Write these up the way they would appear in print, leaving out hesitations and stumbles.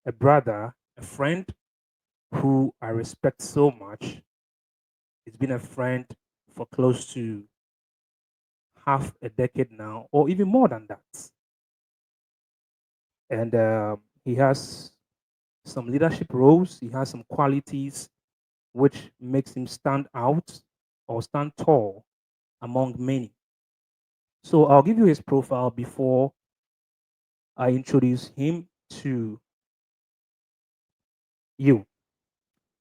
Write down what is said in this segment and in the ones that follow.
a brother, a friend who I respect so much. He's been a friend for close to half a decade now, or even more than that. And he has some leadership roles, he has some qualities which makes him stand out or stand tall among many. So I'll give you his profile before I introduce him to you.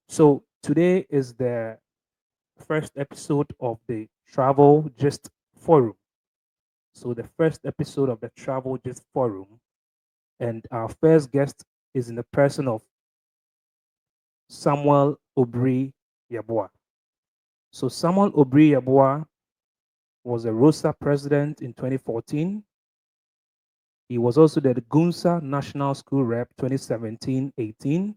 So today is the first episode of the Travel Just Forum. So the first episode of the Travel Just Forum, and our first guest is in the person of Samuel Obri Yabua. So Samuel Obri Yabua was a ROSA president in 2014. He was also the Gunsa National School Rep 2017-18.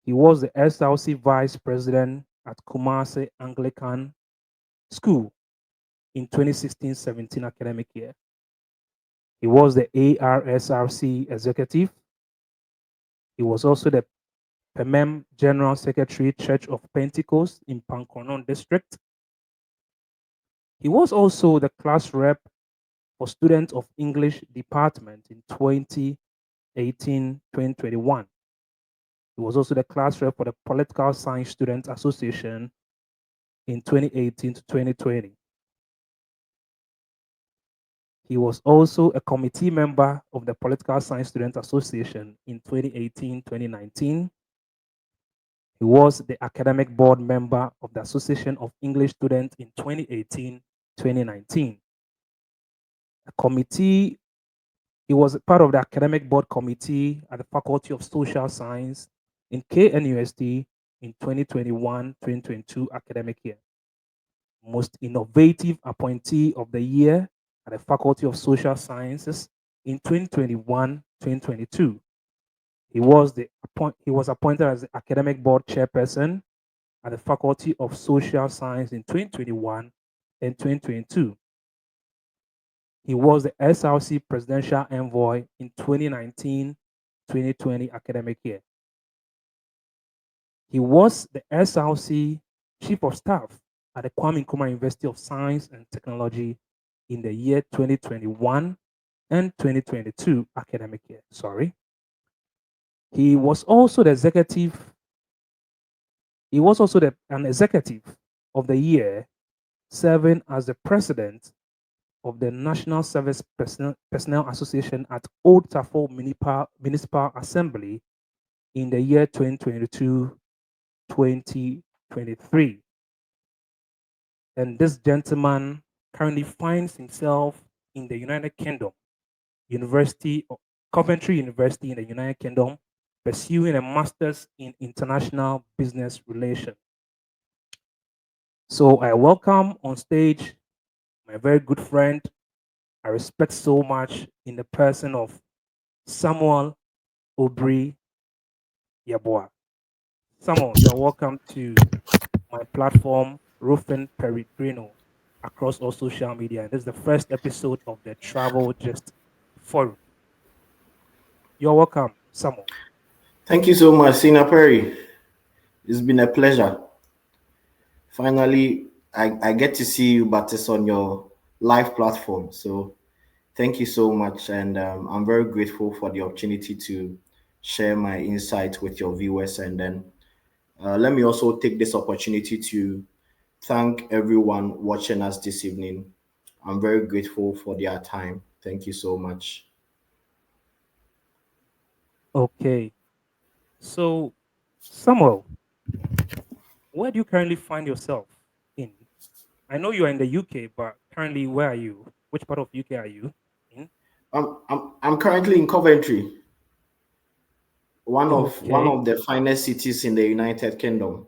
He was the SLC vice president at Kumasi Anglican School in 2016-17 academic year. He was the ARSRC executive. He was also the PEMEM General Secretary, Church of Pentecost in Pankonon District. He was also the class rep for students of English department in 2018-2021. He was also the class rep for the Political Science Students Association in 2018 to 2020. He was also a committee member of the Political Science Students Association in 2018-2019. He was the academic board member of the Association of English Students in 2018-2019. He was part of the academic board committee at the Faculty of Social Science in KNUST in 2021-2022 academic year. Most innovative appointee of the year at the Faculty of Social Sciences in 2021-2022. He was appointed as the academic board chairperson at the Faculty of Social Science in 2021 and 2022. He was the SRC presidential envoy in 2019-2020 academic year. He was the SRC chief of staff at the Kwame Nkrumah University of Science and Technology in the year 2021 and 2022 academic year. He was also the executive. He was also an executive of the year, serving as the president of the National Service Personnel Association at Old Tafo Municipal Assembly in the year 2022-2023. And this gentleman currently finds himself in the United Kingdom, Coventry University in the United Kingdom, pursuing a master's in international business relations. So I welcome on stage my very good friend I respect so much in the person of Samuel Obri Yabua. Samuel, you're welcome to my platform, Rufen Peregrino, across all social media. And this is the first episode of the Travel Just Forum. You're welcome, Samuel. Thank you so much, Sina Perry. It's been a pleasure. Finally, I get to see you, but it's on your live platform. So thank you so much. And I'm very grateful for the opportunity to share my insights with your viewers. And then let me also take this opportunity to thank everyone watching us this evening. I'm very grateful for their time. Thank you so much. Okay. So, Samuel, where do you currently find yourself in? I know you are in the UK, but currently, where are you? Which part of UK are you in? I'm currently in Coventry, one Okay. of the finest cities in the United Kingdom,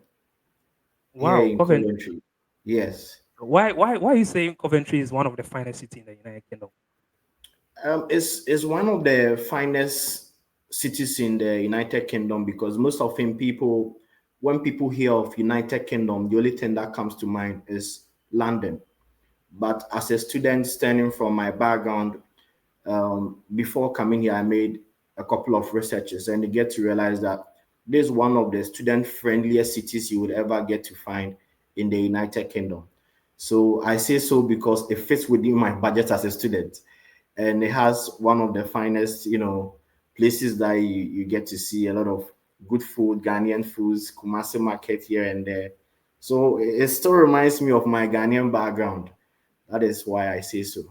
here Wow, in Coventry. Coventry. Yes. Why are you saying Coventry is one of the finest cities in the United Kingdom? It's one of the finest cities in the United Kingdom because most often when people hear of United Kingdom, the only thing that comes to mind is London. But as a student, stemming from my background, before coming here, I made a couple of researches, and they get to realize that this is one of the student friendliest cities you would ever get to find in the United Kingdom. So I say so because it fits within my budget as a student, and it has one of the finest, places that you get to see a lot of good food, Ghanaian foods, Kumasi market here and there. So it still reminds me of my Ghanaian background. That is why I say so.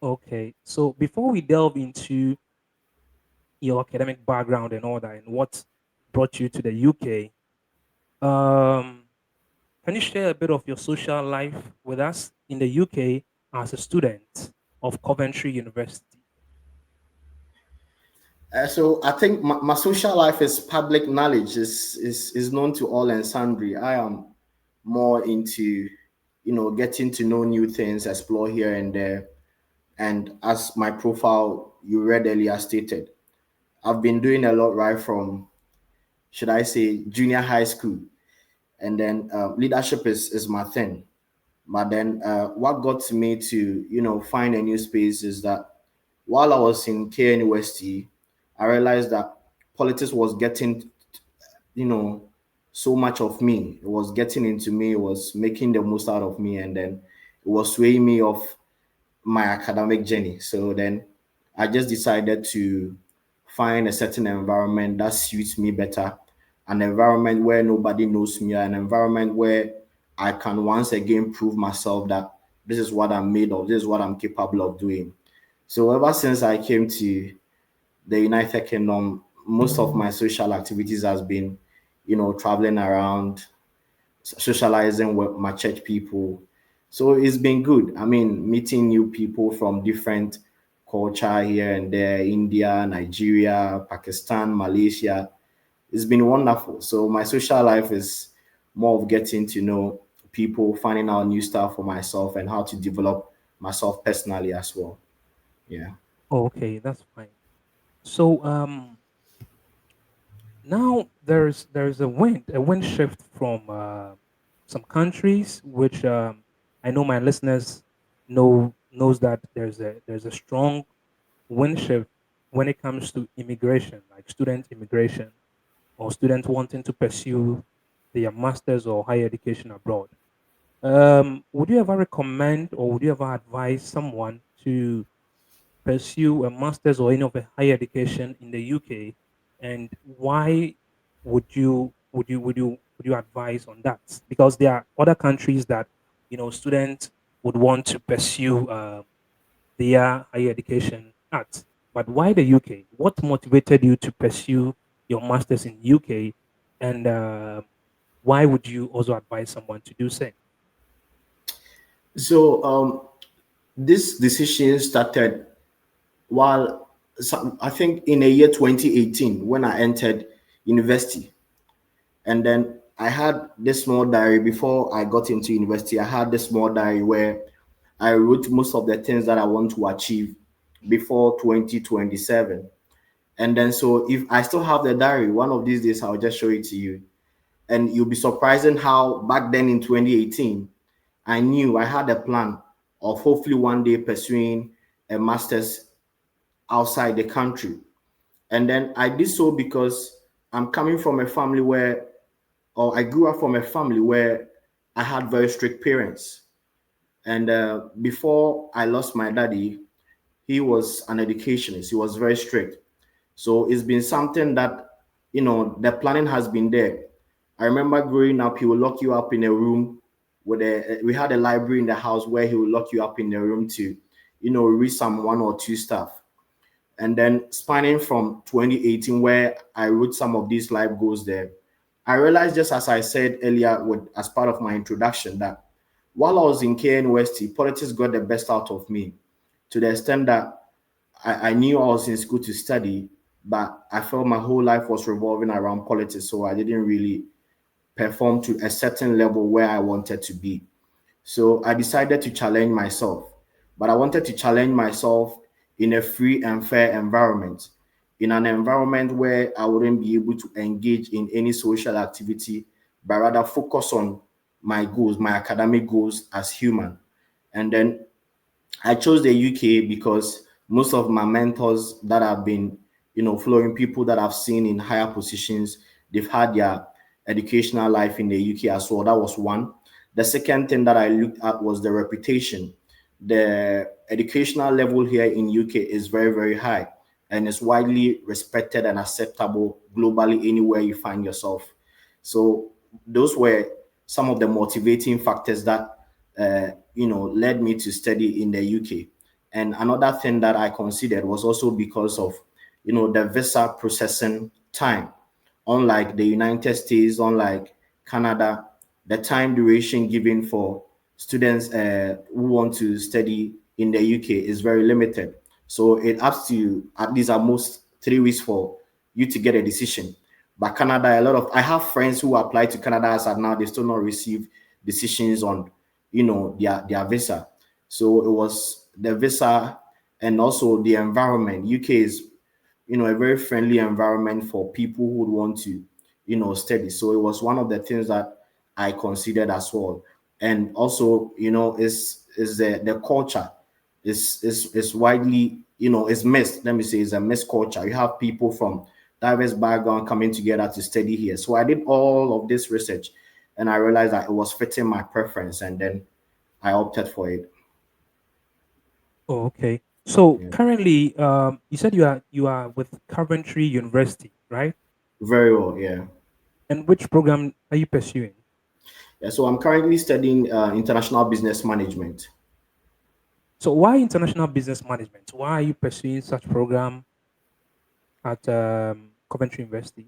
Okay. So before we delve into your academic background and all that, and what brought you to the UK, um, can you share a bit of your social life with us in the UK as a student of Coventry University? So I think my social life is public knowledge, is known to all and sundry. I am more into, getting to know new things, explore here and there. And as my profile you read earlier stated, I've been doing a lot right from, should I say, junior high school, and then leadership is my thing. But then what got me to find a new space is that while I was in K University, I realized that politics was getting, you know, so much of me. It was getting into me. It was making the most out of me, and then it was swaying me off my academic journey. So then I just decided to find a certain environment that suits me better, an environment where nobody knows me, an environment where I can once again prove myself that this is what I'm made of, this is what I'm capable of doing. So ever since I came to the United Kingdom, most of my social activities has been, traveling around, socializing with my church people. So it's been good. I mean, meeting new people from different culture here and there, India, Nigeria, Pakistan, Malaysia. It's been wonderful. So my social life is more of getting to know people, finding out new stuff for myself and how to develop myself personally as well. Yeah. Okay, that's fine. So now there's a wind shift from some countries, which I know my listeners knows that there's a strong wind shift when it comes to immigration, like student immigration or students wanting to pursue their masters or higher education abroad. Would you ever recommend or would you ever advise someone to pursue a master's or any of a higher education in the UK, and why would you advise on that? Because there are other countries that students would want to pursue their higher education at, but why the UK? What motivated you to pursue your master's in UK, and why would you also advise someone to do same? So this decision started while I think in the year 2018 when I entered university. And then I had this small diary before I got into university. I had this small diary where I wrote most of the things that I want to achieve before 2027. And then, so if I still have the diary, one of these days I'll just show it to you. And you'll be surprising how back then in 2018, I knew I had a plan of hopefully one day pursuing a master's outside the country. And then I did so because I'm coming from a family where, or I grew up from a family where I had very strict parents. And before I lost my daddy, he was an educationist. He was very strict. So it's been something that, the planning has been there. I remember growing up, he would lock you up in a room with we had a library in the house where he would lock you up in the room to, read some one or two stuff. And then spanning from 2018, where I wrote some of these life goals there, I realized, just as I said earlier, as part of my introduction, that while I was in KNUST, politics got the best out of me to the extent that I knew I was in school to study, but I felt my whole life was revolving around politics. So I didn't really perform to a certain level where I wanted to be. So I decided to challenge myself, but I wanted to challenge myself in a free and fair environment, in an environment where I wouldn't be able to engage in any social activity, but rather focus on my goals, my academic goals as human. And then I chose the UK because Most of my mentors that have been, following, people that I've seen in higher positions, they've had their educational life in the UK as well. That was one. The second thing that I looked at was the reputation. The educational level here in UK is very, very high and is widely respected and acceptable globally anywhere you find yourself. So those were some of the motivating factors that led me to study in the UK. And another thing that I considered was also because of the visa processing time. Unlike the United States, unlike Canada, the time duration given for students who want to study in the UK is very limited. So it has to at least at most 3 weeks for you to get a decision. But Canada, a lot of I have friends who applied to Canada as at now, they still not receive decisions on their visa. So it was the visa and also the environment. UK is a very friendly environment for people who would want to study. So it was one of the things that I considered as well. And also is the culture is widely is mixed. Let me say it's a mixed culture. You have people from diverse background coming together to study here. So I did all of this research and I realized that it was fitting my preference, and then I opted for it. Oh, okay. So Yeah. currently, you said you are with Coventry University, right? Very well, yeah. And which program are you pursuing? Yeah, so I'm currently studying international business management. So why international business management? Why are you pursuing such program at Coventry University?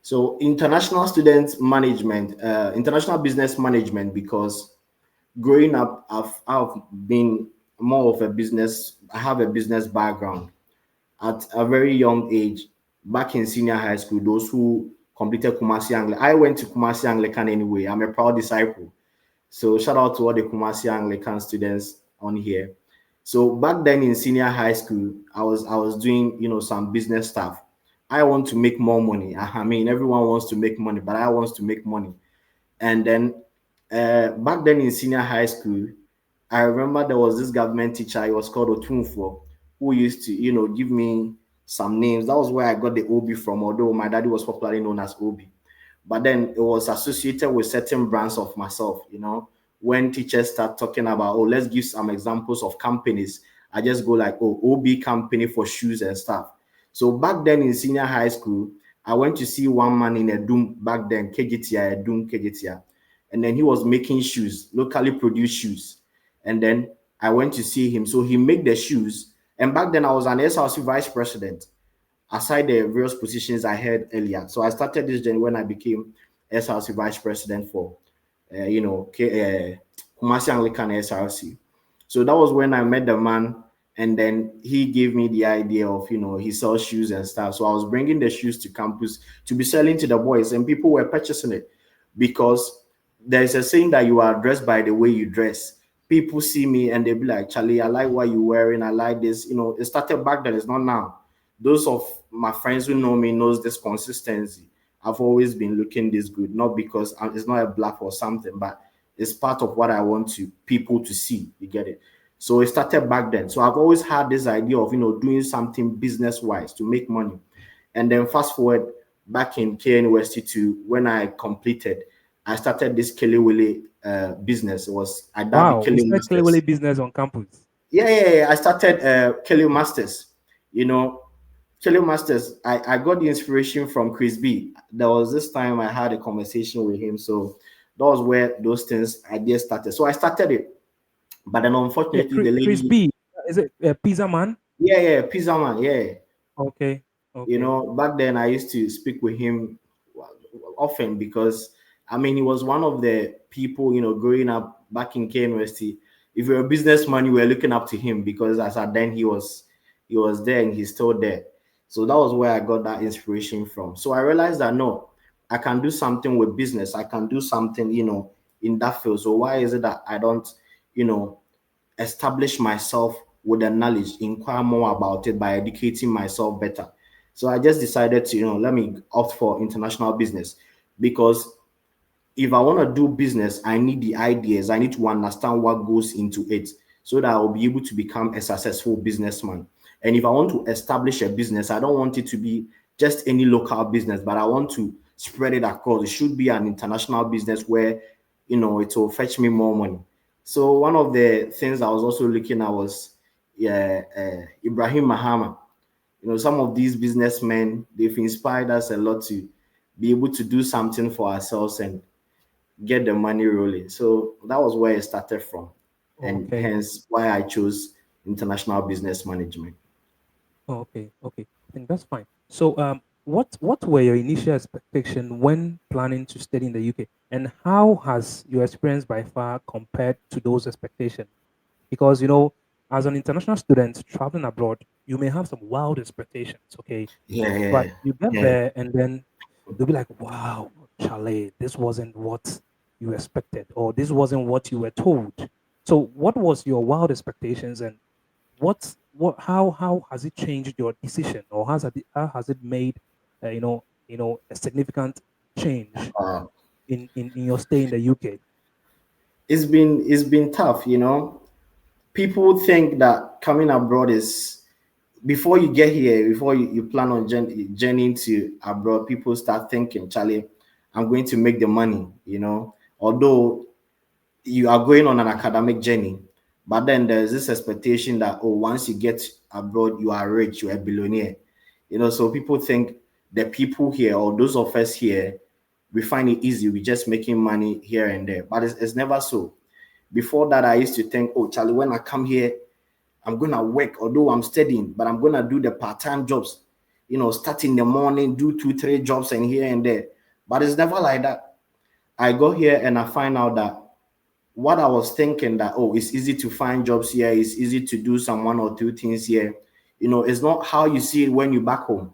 So international student management, international business management, because growing up, I've been more of a business. I have a business background at a very young age. Back in senior high school, those who completed Kumasi Anglican, I went to Kumasi Anglican anyway. I'm a proud disciple. So shout out to all the Kumasi Anglican students on here. So back then in senior high school, I was doing some business stuff. I want to make more money. I mean, everyone wants to make money, but I want to make money. And then back then in senior high school, I remember there was this government teacher. He was called Otunfo, who used to give me some names. That was where I got the Obi from. Although my daddy was popularly known as Obi, but then it was associated with certain brands of myself. When teachers start talking about, oh, let's give some examples of companies, I just go like, oh, OB company for shoes and stuff. So back then in senior high school, I went to see one man in a Doom back then, KGTI, a Doom KGTI, and then he was making shoes, locally produced shoes. And then I went to see him. So he made the shoes. And back then I was an SLC vice president, aside the various positions I had earlier. So I started this journey when I became SRC vice president for, Kumasi Anglican SRC. So that was when I met the man, and then he gave me the idea of, he sells shoes and stuff. So I was bringing the shoes to campus to be selling to the boys, and people were purchasing it because there's a saying that you are dressed by the way you dress. People see me and they be like, Charlie, I like what you're wearing. I like this. It started back then. It's not now. Those of my friends who know me knows this consistency. I've always been looking this good, not because it's not a black or something, but it's part of what I want to people to see. You get it? So it started back then. So I've always had this idea of doing something business wise to make money. And then fast forward back in K University to when I completed, I started this Kelly Willy business. It was I dubbed it Wow, you Kelly start Masters. Kelewele business on campus. Yeah. I started Kelly Masters. You know, Kelly Masters. I got the inspiration from Chris B. There was this time I had a conversation with him, so that was where those things ideas started. So I started it, but then Yeah, unfortunately the Chris lady, B. Is it Pizza Man? yeah, Pizza Man, yeah. Okay, okay. Back then I used to speak with him often because I mean he was one of the people, growing up back in K University. If you're a businessman, you were looking up to him because as at then he was there and he's still there. So that was where I got that inspiration from. So I realized that no, I can do something with business. I can do something, in that field. So why is it that I don't, you know, establish myself with the knowledge, inquire more about it by educating myself better. So I just decided to, let me opt for international business because if I want to do business, I need the ideas. I need to understand what goes into it. so that I'll be able to become a successful businessman. And if I want to establish a business, I don't want it to be just any local business, but I want to spread it across. It should be an international business where, it will fetch me more money. So one of the things I was also looking at was, yeah, Ibrahim Mahama. Some of these businessmen, they've inspired us a lot to be able to do something for ourselves and get the money rolling. So that was where it started from, and Okay. hence why I chose international business management. Okay. Okay. I think that's fine. So, what were your initial expectations when planning to study in the UK, and how has your experience by far compared to those expectations? Because as an international student traveling abroad, you may have some wild expectations. Okay, Yeah, but yeah, you get yeah. there and then you'll be like, "Wow, Charlie, this wasn't what you expected, or this wasn't what you were told." So, what was your wild expectations, and how has it changed your decision, or how has it made a significant change Uh, in your stay in the UK? it's been tough. People think that coming abroad is, before you get here, before you plan on journeying to abroad, people start thinking, Charlie, I'm going to make the money. Although you are going on an academic journey, but then there's this expectation that, oh, once you get abroad, you are rich, you're a billionaire. So people think the people here, or those of us here, we find it easy. We're just making money here and there, but it's never so. Before that, I used to think, oh, Charlie, when I come here, I'm gonna work, although I'm studying, but I'm gonna do the part-time jobs. Start in the morning, do 2, 3 jobs and here and there. But it's never like that. I go here and I find out that what I was thinking, that, oh, it's easy to find jobs here, it's easy to do some 1 or 2 things here. It's not how you see it when you're back home.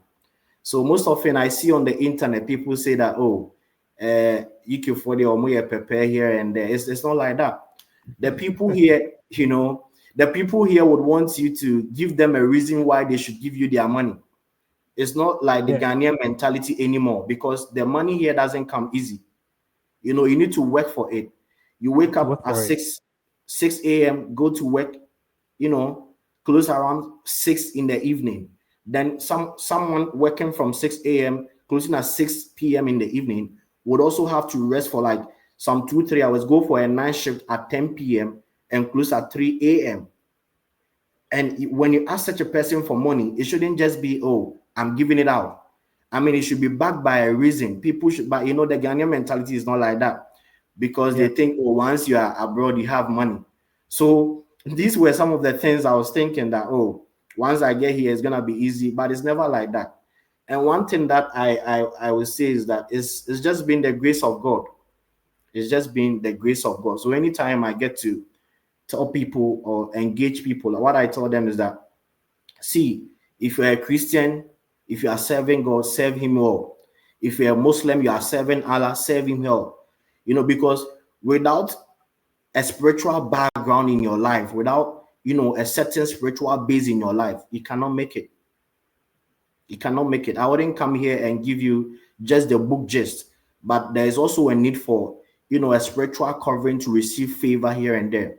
So most often I see on the internet people say that, oh, you can for the prepare here and there. It's not like that. The people here, the people here would want you to give them a reason why they should give you their money. It's not like the Yeah, Ghanaian mentality anymore, because the money here doesn't come easy. You need to work for it. You you wake need to up work at for it. 6 a.m., go to work, you know, close around 6 in the evening. Then someone working from 6 a.m., closing at 6 p.m. in the evening would also have to rest for like some 2, 3 hours, go for a night shift at 10 p.m. and close at 3 a.m. And when you ask such a person for money, it shouldn't just be, oh, I'm giving it out. I mean, it should be backed by a reason. People should, but the Ghanaian mentality is not like that, because they Yeah, think, oh, once you are abroad, you have money. So these were some of the things I was thinking that, oh, once I get here, it's gonna be easy, but it's never like that. And one thing that I would say is that it's just been the grace of God. It's just been the grace of God. So anytime I get to tell people or engage people, what I tell them is that, see, if you're a Christian, if you are serving God, serve Him well. If you're a Muslim, you are serving Allah, serve Him well. Because without a spiritual background in your life, without a certain spiritual base in your life, you cannot make it. You cannot make it. I wouldn't come here and give you just the book gist, but there is also a need for a spiritual covering to receive favor here and there,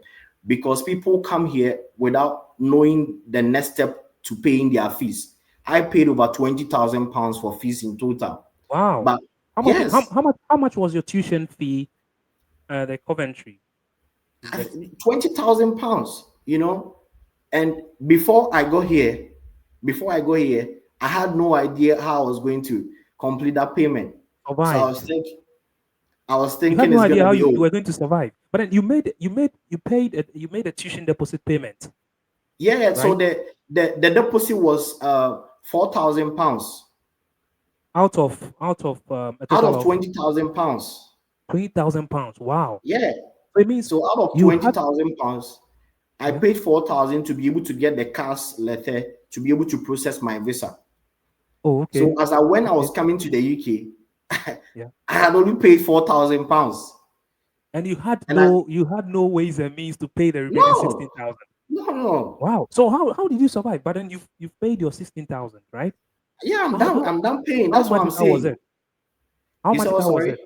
because people come here without knowing the next step to paying their fees. I paid over £20,000 for fees in total, wow. but How much? How, yes, how much? How much was your tuition fee? The Coventry University. £20,000. And before I go here, I had no idea how I was going to complete that payment. So I Survive. was thinking, I was You had thinking no it's idea gonna how be, you oh, were going to survive, but then you made a tuition deposit payment, yeah. So right? the deposit was £4,000 Out of a out total of of £20,000. £20,000. Wow. Yeah. So it means So out of you had £20,000, I yeah. paid 4,000 to be able to get the CAS letter to be able to process my visa. Oh, So okay. when I was Okay. coming to the UK, Yeah. I had only paid £4,000. And you had And I no ways and means to pay the remaining no, 16,000. no. Wow. So how did you survive? But then you've paid your 16,000, right? Yeah, I'm So how done. how I'm done paying. how That's what I'm magical was saying. it? How You said, oh, magical was sorry. it?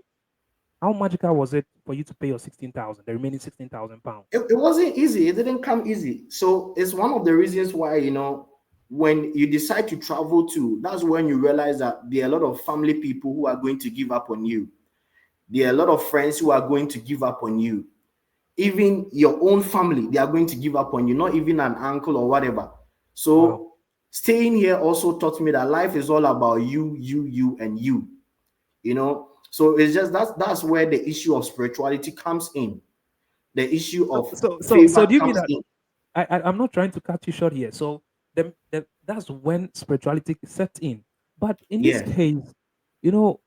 How magical was it for you to pay your 16,000, the remaining 16,000 pounds? It wasn't easy. It didn't come easy. So it's one of the reasons why, when you decide to travel to, that's when you realize that there are a lot of family people who are going to give up on you. There are a lot of friends who are going to give up on you. Even your own family, they are going to give up on you, not even an uncle or whatever. Wow. So staying here also taught me that life is all about you, and you. So it's just that's where the issue of spirituality comes in. The issue So, of so favor do you mean comes that in. I'm not trying to cut you short here? So that's when spirituality set in. But in this Yeah. case, you know,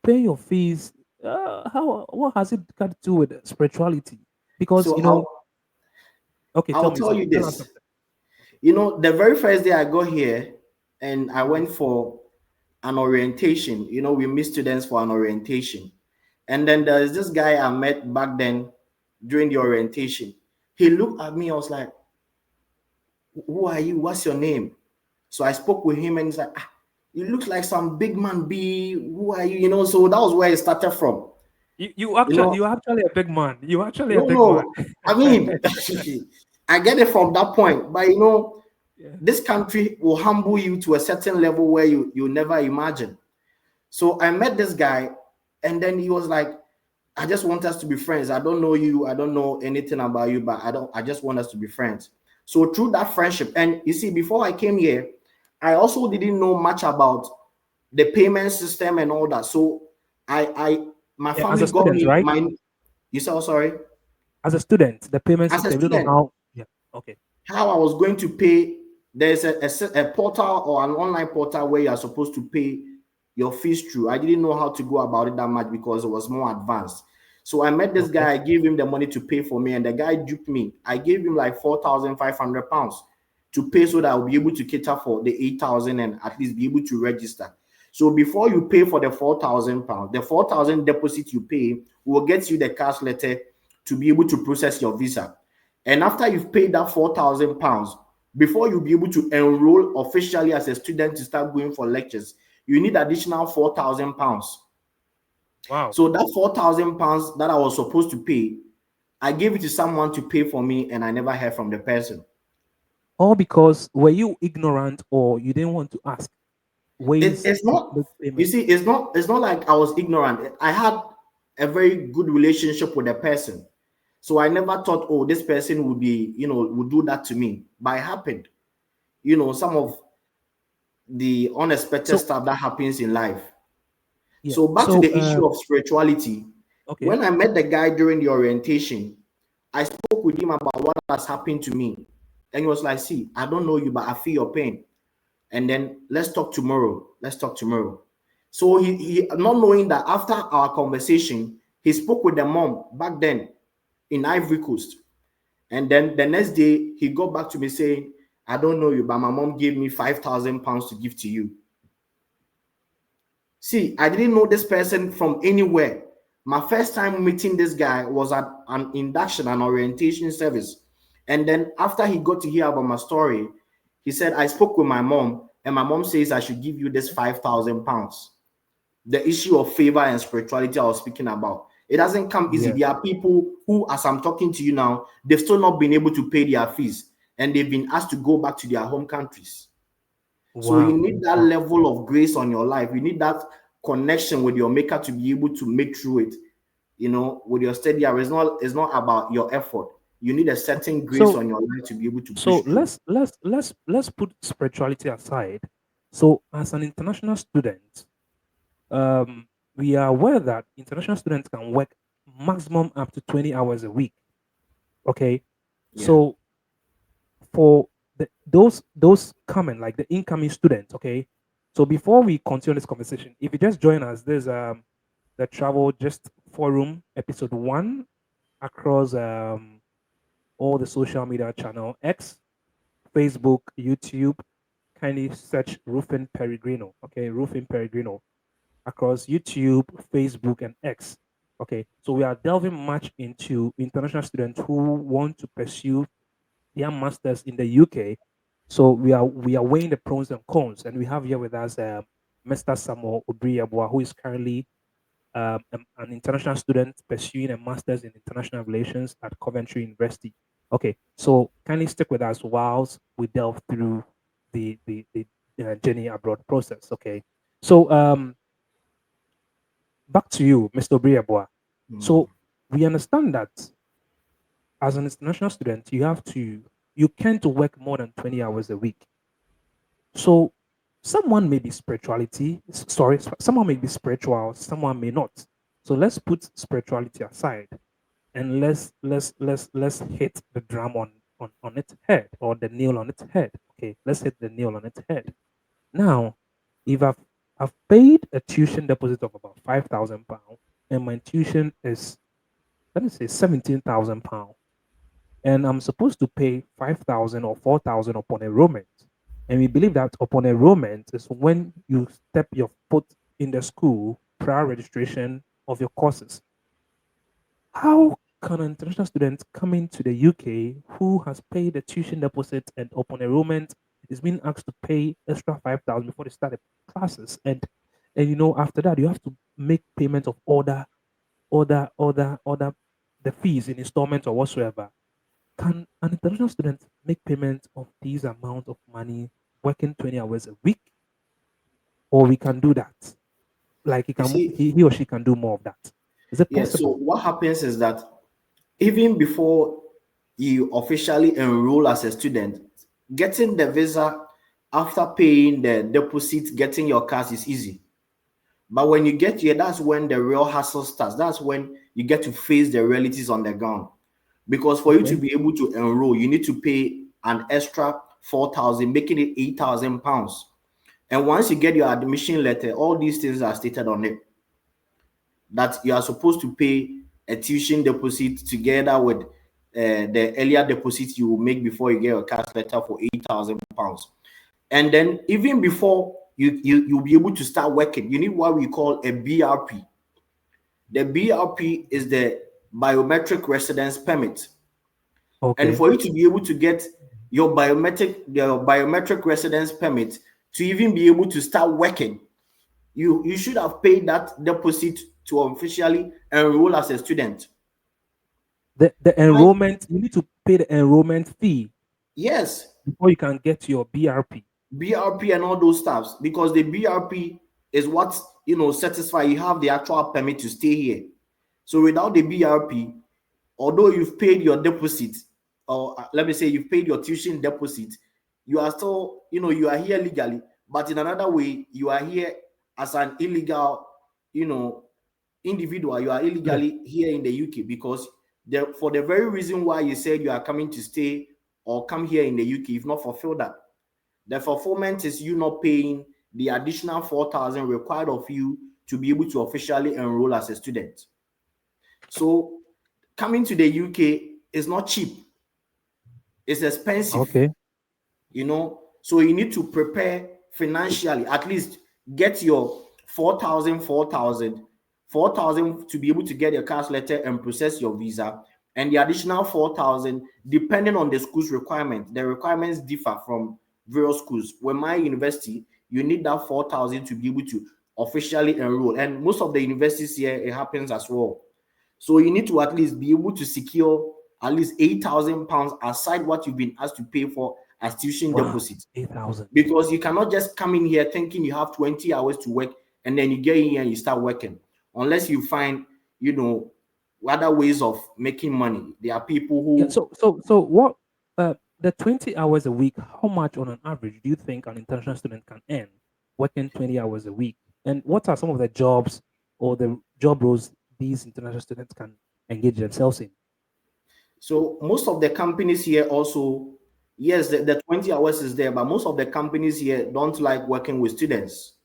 pay your fees. How what has it got to do with spirituality? Because So okay, tell I'll me tell something. you Tell us this. something. Okay. The very first day I got here and I Mhm. went for an orientation. We meet students for an orientation. And then there's this guy I met back then during the orientation. He looked at me, I was like, who are you? What's your name? So I spoke with him and he's like, you look like some big man B. Who are you? So that was where it started from. You know, You actually a big man. You actually a no, big man. no. I mean, I get it from that point, but Yeah. this country will humble you to a certain level where you never imagine. So I met this guy, and then he was like, I just want us to be friends. I don't know you, I don't know anything about you, but I just want us to be friends. So through that friendship, and you see, before I came here, I also didn't know much about the payment system and all that. So I my Yeah, as a family got student, me right? my you said, oh, sorry, As a student, the payment as a system, you don't know student, how. Yeah. Okay. how I was going to pay. There's a portal or an online portal where you are supposed to pay your fees through. I didn't know how to go about it that much because it was more advanced. So I met this Okay. guy, I gave him the money to pay for me, and the guy duped me. I gave him like £4,500 to pay so that I'll be able to cater for the 8,000 and at least be able to register. So before you pay for the £4,000, the 4,000 deposit you pay will get you the cash letter to be able to process your visa. And after you've paid that £4,000, before you'll be able to enroll officially as a student to start going for lectures, you need additional £4,000. Wow. So that £4,000 that I was supposed to pay, I gave it to someone to pay for me, and I never heard from the person. All because were you ignorant or you didn't want to ask ways It's to not, make you payment? see, it's not like I was ignorant. I had a very good relationship with the person. So I never thought, oh, this person would be, would do that to me. But it happened. Some of the unexpected So stuff that happens in life. yeah. So back to So the issue of spirituality. okay. When I met the guy during the orientation, I spoke with him about what has happened to me. And he was like, see, I don't know you, but I feel your pain. And then let's talk tomorrow. Let's talk tomorrow. So he not knowing that after our conversation, he spoke with the mom back then in Ivory Coast. And then the next day, he got back to me saying, I don't know you, but my mom gave me £5,000 to give to you. See, I didn't know this person from anywhere. My first time meeting this guy was at an induction and orientation service. And then after he got to hear about my story, he said, I spoke with my mom, and my mom says I should give you this £5,000. The issue of favor and spirituality I was speaking about. It doesn't come easy. Yeah. There are people who, as I'm talking to you now, they've still not been able to pay their fees, and they've been asked to go back to their home countries. So you Wow. need that Wow. level of grace on your life. You need that connection with your maker to be able to make through it. With your steady hour, it's not about your effort. You need a certain grace So on your life to be able to push so through. let's put spirituality aside. So as an international student, um, we are aware that international students can work maximum up to 20 hours a week. Okay. Yeah. So for those coming, like the incoming students, okay. So before we continue this conversation, if you just join us, there's the travel just forum episode 1 across all the social media channel X, Facebook, YouTube. Kindly search Roofing Peregrino. Okay, Roofing Peregrino across YouTube, Facebook, and X. Okay, so we are delving much into international students who want to pursue their masters in the UK. So we are weighing the pros and cons, and we have here with us Mr. Samuel Obriabwa, who is currently an international student pursuing a master's in international relations at Coventry University. Okay, so kindly stick with us whilst we delve through the journey abroad process. Okay, so back to you, Mr. Briabwa. Mm. So we understand that as an international student, you can't work more than 20 hours a week. So someone may be someone may be spiritual, someone may not. So let's put spirituality aside and let's hit the drum on its head, or the nail on its head. Okay, let's hit the nail on its head. Now, if I've paid a tuition deposit of about £5,000, and my tuition is, let me say, £17,000, and I'm supposed to pay 5,000 or 4,000 upon enrollment. And we believe that upon enrollment is when you step your foot in the school prior registration of your courses. How can an international student coming to the UK who has paid the tuition deposit and upon enrollment is being asked to pay extra 5,000 before they start the classes, and after that you have to make payment of other the fees in installments or whatsoever? Can an international student make payment of these amount of money working 20 hours a week? Or we can do that? Like You see, he or she can do more of that. Is it yeah, so possible? what happens is that even before you officially enroll as a student, getting the visa after paying the deposit, getting your cars is easy. But when you get here, that's when the real hassle starts. That's when you get to face the realities on the ground. Because for you to Okay. be able to enroll, you need to pay an extra 4,000, making it £8,000. And once you get your admission letter, all these things are stated on it, that you are supposed to pay a tuition deposit together with the earlier deposit you will make before you get your cash letter for £8,000. And then even before you'll be able to start working, you need what we call a BRP. The BRP is the biometric residence permit. And Okay. for you to be able to get your biometric residence permit to even be able to start working, you should have paid that deposit to officially enroll as a student. The Why? enrollment, you need to pay the enrollment fee Yes, before you can get your BRP. BRP and all those stuffs, because the BRP is what satisfy you have the actual permit to stay here. So without the BRP, although you've paid your deposit, or let me say you've paid your tuition deposit, you are still, you are here legally, but in another way, you are here as an illegal, you know, individual. You are Yeah. illegally here in the UK because for the very reason why you said you are coming to stay or come here in the UK, you've not fulfilled that. The fulfillment is you not paying the additional 4,000 required of you to be able to officially enroll as a student. So coming to the UK is not cheap. It's expensive, Okay. so you need to prepare financially, at least get your 4,000 to be able to get your cash letter and process your visa, and the additional 4,000 depending on the school's requirement. The requirements differ from various schools. When my university, you need that 4,000 to be able to officially enroll, and most of the universities here it happens as well. So you need to at least be able to secure at least £8,000 aside what you've been asked to pay for as tuition Wow. deposit. 8,000. Because you cannot just come in here thinking you have 20 hours to work and then you get in here and you start working. Unless you find, other ways of making money. There are people Yeah. who, So what, the 20 hours a week, how much on an average do you think an international student can earn working 20 hours a week? And what are some of the jobs or the job roles these international students can engage themselves in? so most of the companies here also, yes, the 20 hours is there, but most of the companies here don't like working with students.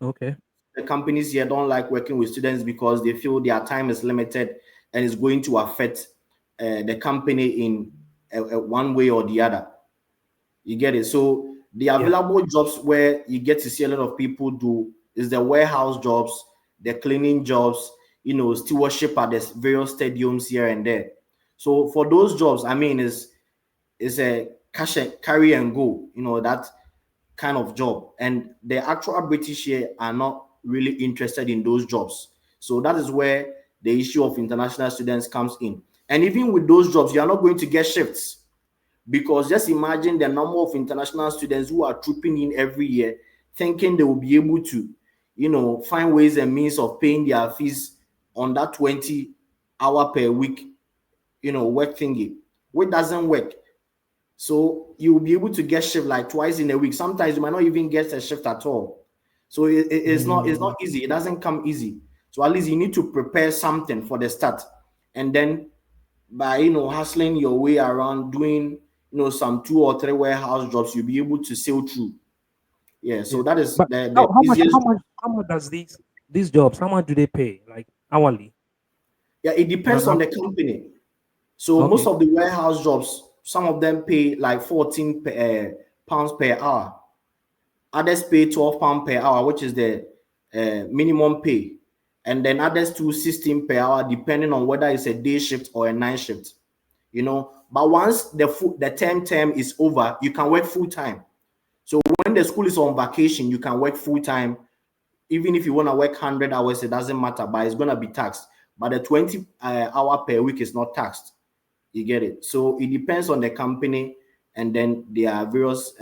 Okay. The companies here don't like working with students because they feel their time is limited and it's going to affect the company in one way or the other. You get it? So the Yeah. available jobs where you get to see a lot of people do is the warehouse jobs, the cleaning jobs, stewardship at the various stadiums here and there. So for those jobs, I mean, is a carry and go, that kind of job. And the actual British here are not really interested in those jobs. So that is where the issue of international students comes in. And even with those jobs, you are not going to get shifts, because just imagine the number of international students who are trooping in every year, thinking they will be able to, find ways and means of paying their fees on that 20 hour per week, work thingy, which doesn't work. So you will be able to get shift like twice in a week. Sometimes you might not even get a shift at all. So it's not Mm, easy. It doesn't come easy. So at least you need to prepare something for the start, and then by hustling your way around doing some 2 or 3 warehouse jobs, you'll be able to sail through. Yeah. yeah. So that is But the how much easiest. how much does these jobs, how much do they pay? Like hourly Yeah, it on an depends on the average? company. So most Okay. of the warehouse jobs, some of them pay like 14 pounds per hour. Others pay £12 per hour, which is the minimum pay. And then others do 16 per hour, depending on whether it's a day shift or a night shift. But once the term is over, you can work full time. So when the school is on vacation, you can work full time. Even if you want to work 100 hours, it doesn't matter, but it's going to be taxed. But the 20 hour per week is not taxed. You get it? So it depends on the company, and then there are various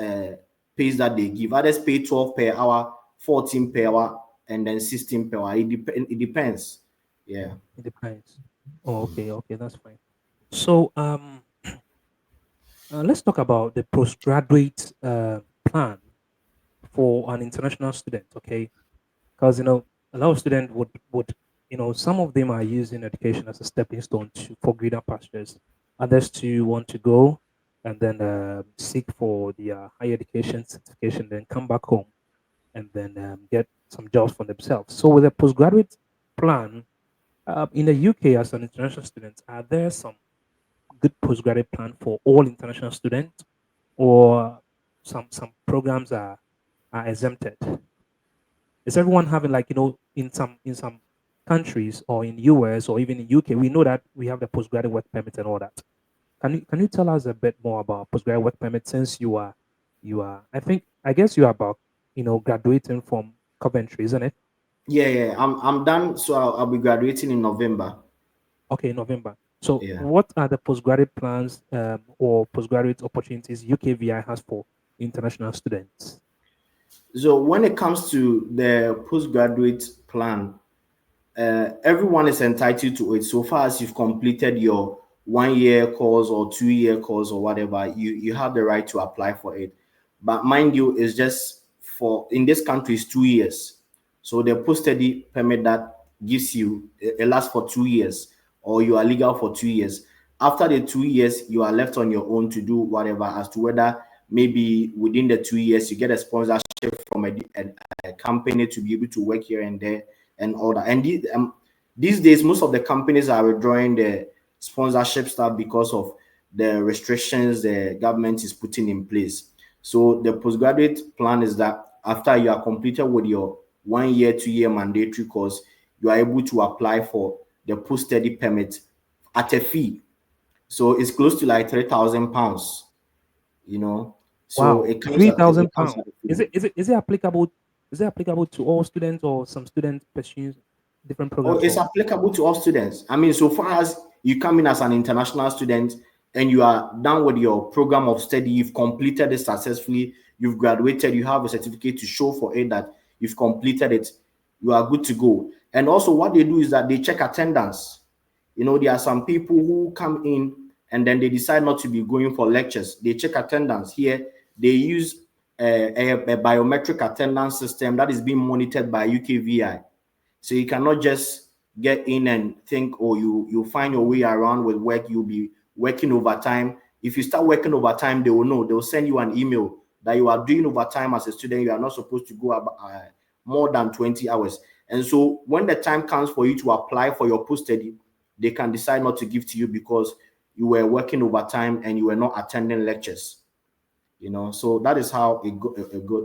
pays that they give. Others pay 12 per hour, 14 per hour, and then 16 per hour. It depends. Yeah. It depends. Oh, okay, okay, that's fine. So let's talk about the postgraduate plan for an international student, okay? Because a lot of students would some of them are using education as a stepping stone for greener pastures. Others to want to go and then seek for the higher education certification, then come back home and then get some jobs for themselves. So with a postgraduate plan in the UK as an international student, are there some good postgraduate plan for all international students, or some programs are exempted? Is everyone having, like, in some countries or in US or even in UK, we know that we have the postgraduate work permit and all that. Can you tell us a bit more about postgraduate work permit, since you are I guess you are about graduating from Coventry, isn't it? Yeah, yeah. I'm done. So I'll be graduating in November. Okay, November. So Yeah. what are the postgraduate plans or postgraduate opportunities UKVI has for international students? So when it comes to the postgraduate plan, everyone is entitled to it so far as you've completed your 1 year course or 2 year course or whatever. You have the right to apply for it, but mind you, it's just for, in this country, it's 2 years. So the post study permit that gives you, it lasts for 2 years, or you are legal for 2 years. After the 2 years, you are left on your own to do whatever, as to whether maybe within the 2 years you get a sponsorship from a company to be able to work here and there and all that. And these days, most of the companies are withdrawing the sponsorship stuff because of the restrictions the government is putting in place. So the postgraduate plan is that after you are completed with your 1 year, 2 year mandatory course, you are able to apply for the post study permit at a fee. So it's close to like £3,000, you know. So Wow, it comes three at thousand it comes pounds. at a Is fee. it applicable? Is it applicable to all students, or some students pursue different Oh, programs? it's Or applicable to all students. I mean, so far as you come in as an international student and you are done with your program of study, you've completed it successfully, you've graduated, you have a certificate to show for it that you've completed it, you are good to go. And also, what they do is that they check attendance. There are some people who come in and then they decide not to be going for lectures. They check attendance. Here, they use a biometric attendance system that is being monitored by UKVI. So you cannot just get in and think, oh, you find your way around with work. You'll be working overtime. If you start working overtime, they will know. They'll send you an email that you are doing overtime as a student. You are not supposed to go more than 20 hours. And so when the time comes for you to apply for your post study, they can decide not to give to you because you were working overtime and you were not attending lectures. So that is how it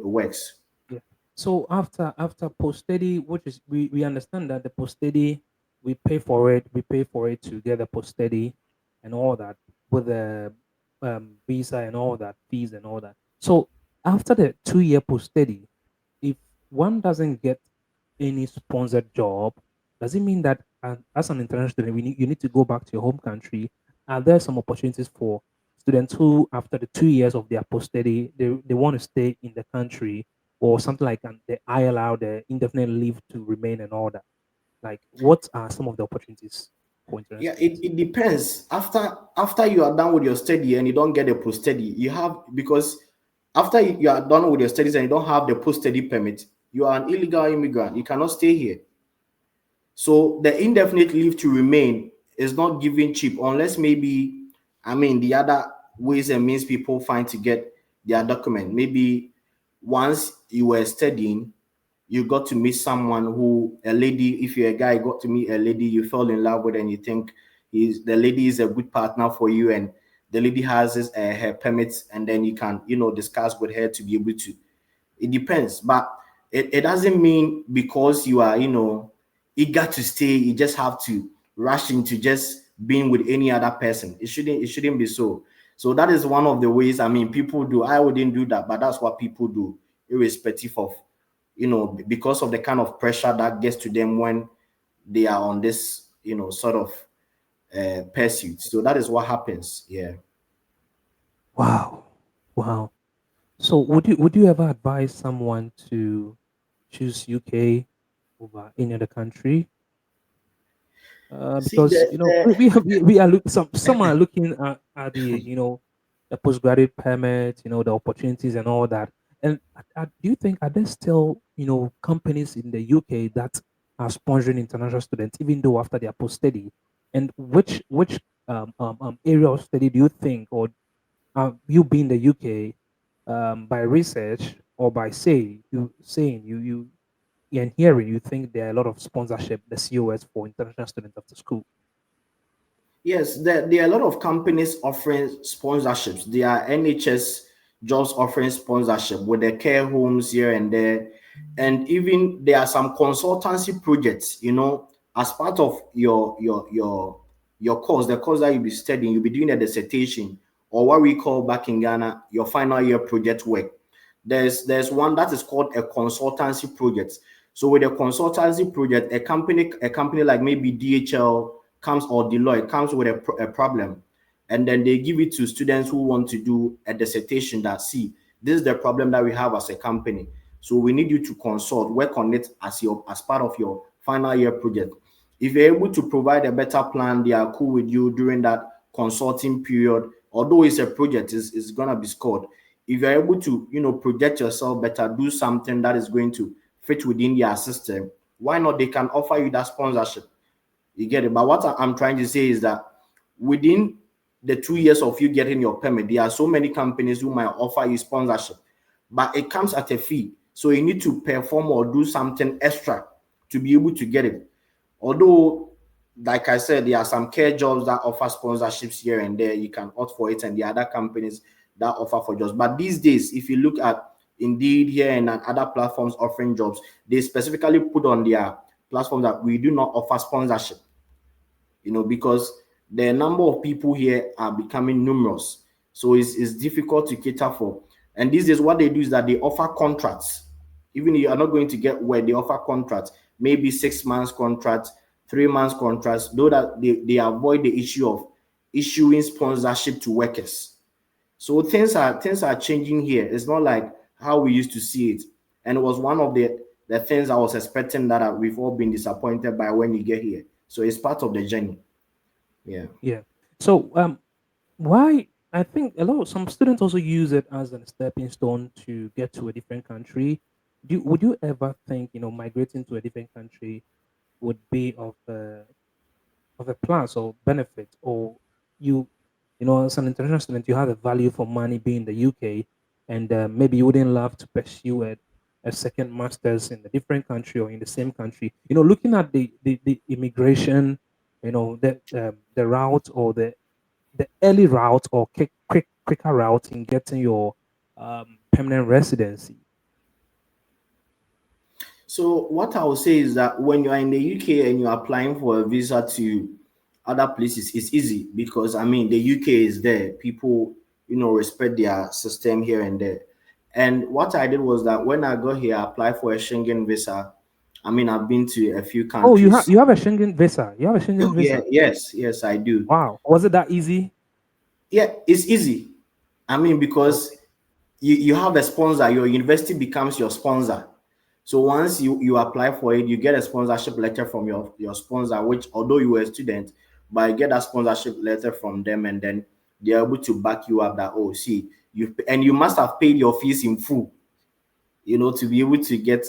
works. yeah. So after post study, which is, we understand that the post study, we pay for it to get the post study and all that, with the visa and all that, fees and all that. So after the 2 year post study, if one doesn't get any sponsored job does it mean that as an international student, you need to go back to your home country? Are there some opportunities for students who, after the 2 years of their post study, they want to stay in the country or something like the ILR, the indefinite leave to remain and all that? Like, what are some of the opportunities for international Yeah, it, students? it depends. After you are done with your study and you don't get a post study, you have, because after you are done with your studies and you don't have the post study permit, you are an illegal immigrant. You cannot stay here. So the indefinite leave to remain is not given cheap unless maybe, I mean, the other ways and means people find to get their document. Maybe once you were studying, you got to meet someone who, a lady, if you're a guy, you got to meet a lady you fell in love with and you think the lady is a good partner for you, and the lady has her permits, and then you can, discuss with her to be able to. It depends, but it doesn't mean because you are, eager to stay, you just have to rush into just being with any other person. It shouldn't be so. So that is one of the ways, I mean, people do. I wouldn't do that, but that's what people do, irrespective of, because of the kind of pressure that gets to them when they are on this, sort of pursuit. So that is what happens. Yeah. Wow, wow. So would you ever advise someone to choose UK over any other country? See, Because we are some are looking at the the postgraduate permit, the opportunities and all that. And do you think are there still companies in the UK that are sponsoring international students even though after their post study? And which area of study do you think, or you being the UK, by research or by saying and hearing, you think there are a lot of sponsorship, the COS for international students after school? Yes, there are a lot of companies offering sponsorships. There are NHS jobs offering sponsorship with the care homes here and there. And even there are some consultancy projects, as part of your course, the course that you'll be studying, you'll be doing a dissertation, or what we call back in Ghana, your final year project work. There's one that is called a consultancy project. So with a consultancy project, a company like maybe DHL comes, or Deloitte comes with a problem, and then they give it to students who want to do a dissertation that, see, this is the problem that we have as a company. So we need you to consult, work on it as part of your final year project. If you're able to provide a better plan, they are cool with you during that consulting period. Although it's a project, it's gonna be scored. If you're able to, project yourself better, do something that is going to fit within their system, why not? They can offer you that sponsorship. You get it? But what I'm trying to say is that within the 2 years of you getting your permit, there are so many companies who might offer you sponsorship, but it comes at a fee. So you need to perform or do something extra to be able to get it. Although, like I said, there are some care jobs that offer sponsorships here and there. You can opt for it, and the other companies that offer for jobs. But these days, if you look at Indeed here and at other platforms offering jobs, they specifically put on their platform that we do not offer sponsorship, because the number of people here are becoming numerous. So it's difficult to cater for. And these days, what they do is that they offer contracts. Even if you are not going to get where they offer contracts, maybe 6 months contracts, 3 months contracts, though that they avoid the issue of issuing sponsorship to workers. So things are changing here. It's not like how we used to see it. And it was one of the things I was expecting that we've all been disappointed by when you get here. So it's part of the journey. Yeah. Yeah. So why I think some students also use it as a stepping stone to get to a different country. Would you ever think migrating to a different country would be of a plus or benefit, or you as an international student you have a value for money being in the UK, and maybe you wouldn't love to pursue a second master's in a different country or in the same country, looking at the immigration, the route, or the early route, or quicker route in getting your permanent residency. So what I would say is that when you are in the UK and you're applying for a visa to other places, it's easy because, I mean, the UK is there. People, respect their system here and there. And what I did was that when I got here, I applied for a Schengen visa. I mean, I've been to a few Oh, countries. you have a Schengen visa. You have a Oh, Schengen yeah, visa. yes, I do. Wow. Was it that easy? Yeah, it's easy. I mean, because Okay. you have a sponsor, your university becomes your sponsor. So once you apply for it, you get a sponsorship letter from your sponsor, which although you were a student, but you get that sponsorship letter from them, and then they're able to back you up that, oh, see, you must have paid your fees in full, to be able to get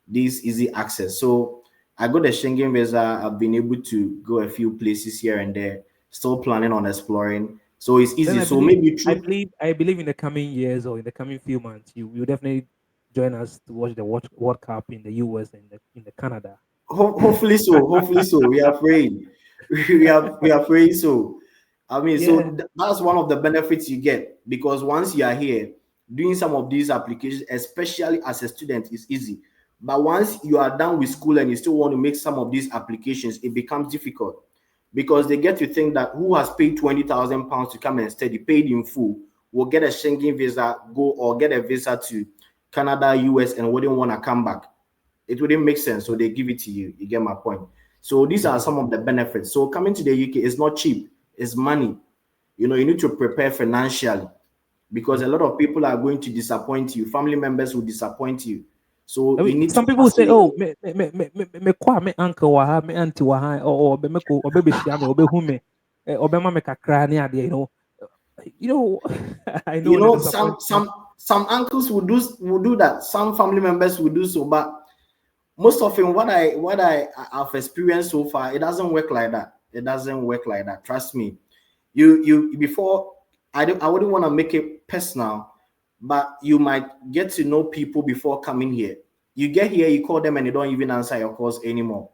this easy access. So I got a Schengen visa. I've been able to go a few places here and there, still planning on exploring. So it's Then easy. So maybe through I believe in the coming years or in the coming few months, you definitely join us to watch the World Cup in the US and in the Canada. hopefully so. Hopefully so. We are praying. We are praying so. I mean, so Yeah. that's one of the benefits you get, because once you are here, doing some of these applications, especially as a student, is easy. But once you are done with school and you still want to make some of these applications, it becomes difficult, because they get to think that who has paid £20,000 to come and study, paid in full, will get a Schengen visa, go or get a visa to Canada, US, and wouldn't want to come back. It wouldn't make sense, so they give it to you. You get my point. So these are Yeah. some of the benefits. So coming to the UK is not cheap, it's money. You need to prepare financially, because Yeah. a lot of people are going to disappoint you. Family members will disappoint you. So I you mean, need to some people say, hustle. "Oh, me kwa me uncle wa ha, me auntie wa ha, or be me ko, or be shia me, or be hu me, or be ma me kakra ni ade." You know, I know the disappointment. Some uncles will do that. Some family members will do so, but most often what I have experienced so far, it doesn't work like that. It doesn't work like that. Trust me. You before, I wouldn't want to make it personal, but you might get to know people before coming here. You get here, you call them, and they don't even answer your calls anymore.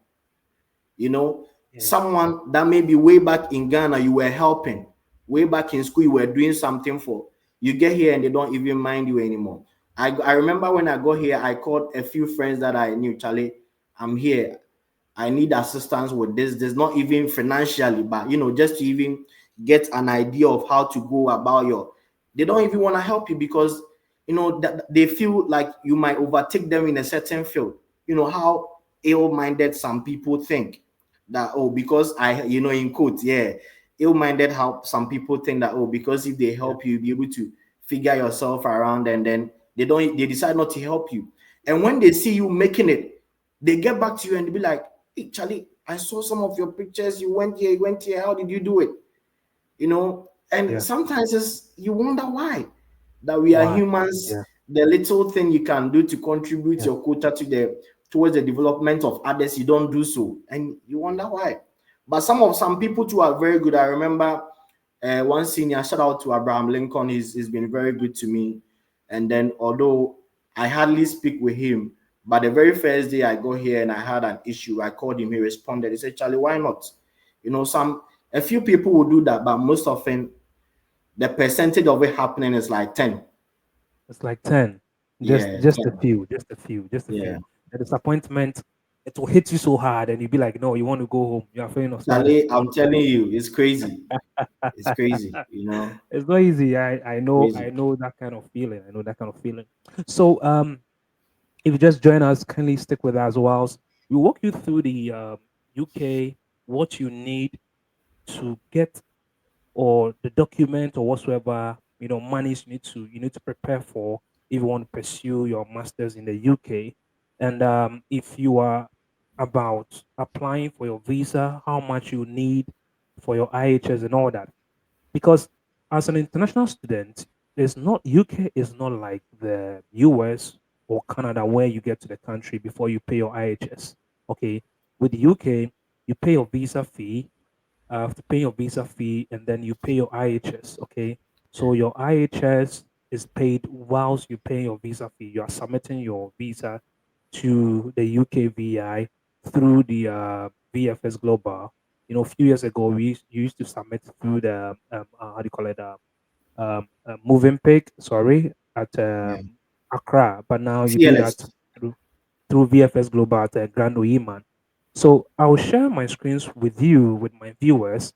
you know Yeah. Someone that maybe way back in Ghana you were helping, way back in school you were doing something for, you get here and they don't even mind you anymore. I remember when I got here, I called a few friends that I knew. Charlie, I'm here, I need assistance with this. There's not even financially, but just to even get an idea of how to go about they don't even want to help you, because that they feel like you might overtake them in a certain field. How ill-minded some people think that, oh, because in quotes, yeah, ill-minded, how some people think that, oh, because if they Yeah. help you, you'll be able to figure yourself around, and then they decide not to help you. And when they see you making it, they get back to you and be like, hey, Charlie, I saw some of your pictures. You went here. How did you do it? And Yeah. sometimes you wonder why. That we are Why? humans. Yeah. The little thing you can do to contribute Yeah. your quota towards the development of others, you don't do so, and you wonder why. But some people too are very good. I remember one senior, shout out to Abraham Lincoln. He's been very good to me. And then, although I hardly speak with him, but the very first day I got here and I had an issue, I called him. He responded. He said, Charlie, why not? A few people will do that, but most often the percentage of it happening is like 10. It's like 10. Yeah, Just a 10. few, just a few, just a Yeah. few. The disappointment, it will hit you so hard, and you'll be like, no, you want to go home. You are feeling nostalgic. Charlie, I'm telling you, it's crazy. It's crazy. It's not easy. I Crazy. know that kind of feeling. I know that kind of feeling. So if you just join us, kindly stick with us whilst we walk you through the UK, what you need to get, or the document or whatsoever, monies you need to prepare for if you want to pursue your masters in the UK. And if you are about applying for your visa, how much you need for your IHS and all that. Because as an international student, it's not UK is not like the US or Canada where you get to the country before you pay your IHS. Okay. With the UK, you pay your visa fee, to pay your visa fee, and then you pay your IHS. Okay, so your IHS is paid whilst you pay your visa fee. You are submitting your visa to the UK VI through the VFS Global. A few years ago, you used to submit through the how do you call it? Moving Pig, sorry, at Yeah. Accra, but now you do that TLS. through VFS Global at Grand Oyiman. So I'll share my screens with you, with my viewers,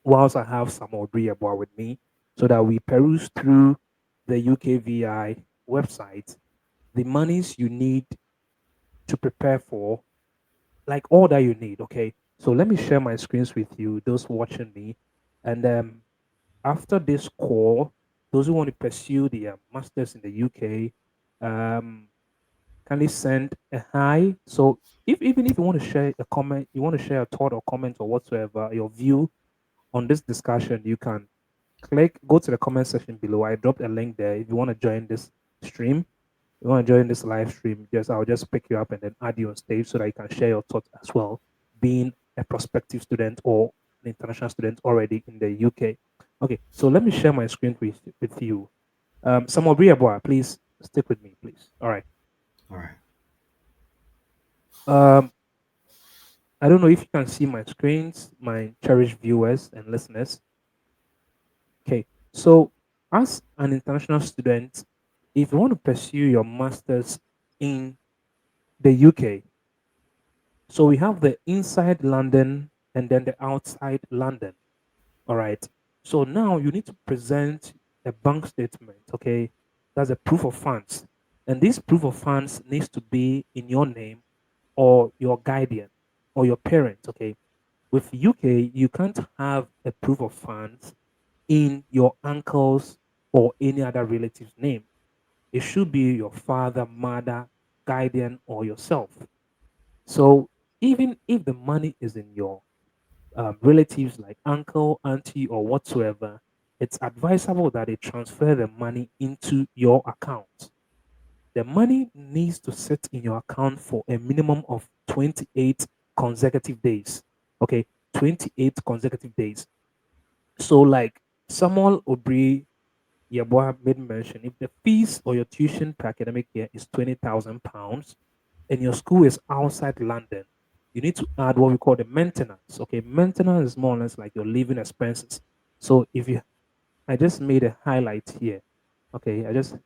whilst I have some Aubrey with me, so that we peruse through the UKVI website, the monies you need to prepare for like all that you need. Okay. So let me share my screens with you, those watching me. And after this call, those who want to pursue the masters in the UK, um, kindly send a hi. So if even if you want to share a comment, you want to share a thought or comment or whatsoever, your view on this discussion, you can go to the comment section below. I dropped a link there. If you want to join this stream, you want to join this live stream, just I'll just pick you up and then add you on stage so that you can share your thoughts as well, being a prospective student or an international student already in the UK. Okay, so let me share my screen with you. Samuel Briaboa, please stick with me, please. All right. All right. Um, I don't know if you can see my screens, my cherished viewers and listeners. Okay, so as an international student, if you want to pursue your master's in the UK, so we have the inside London and then the outside London. All right. So now you need to present a bank statement. Okay. That's a proof of funds. And this proof of funds needs to be in your name or your guardian or your parent. Okay. With UK, you can't have a proof of funds in your uncle's or any other relative's name. It should be your father, mother, guardian, or yourself. So even if the money is in your relatives like uncle, auntie, or whatsoever, it's advisable that they transfer the money into your account. The money needs to sit in your account for a minimum of 28 consecutive days. Okay, 28 consecutive days. So, like Samuel Obri Yabwa made mention, if the fees or your tuition per academic year is £20,000 and your school is outside London, you need to add what we call the maintenance. Okay, maintenance is more or less like your living expenses. So if you, I just made a highlight here. Okay, I just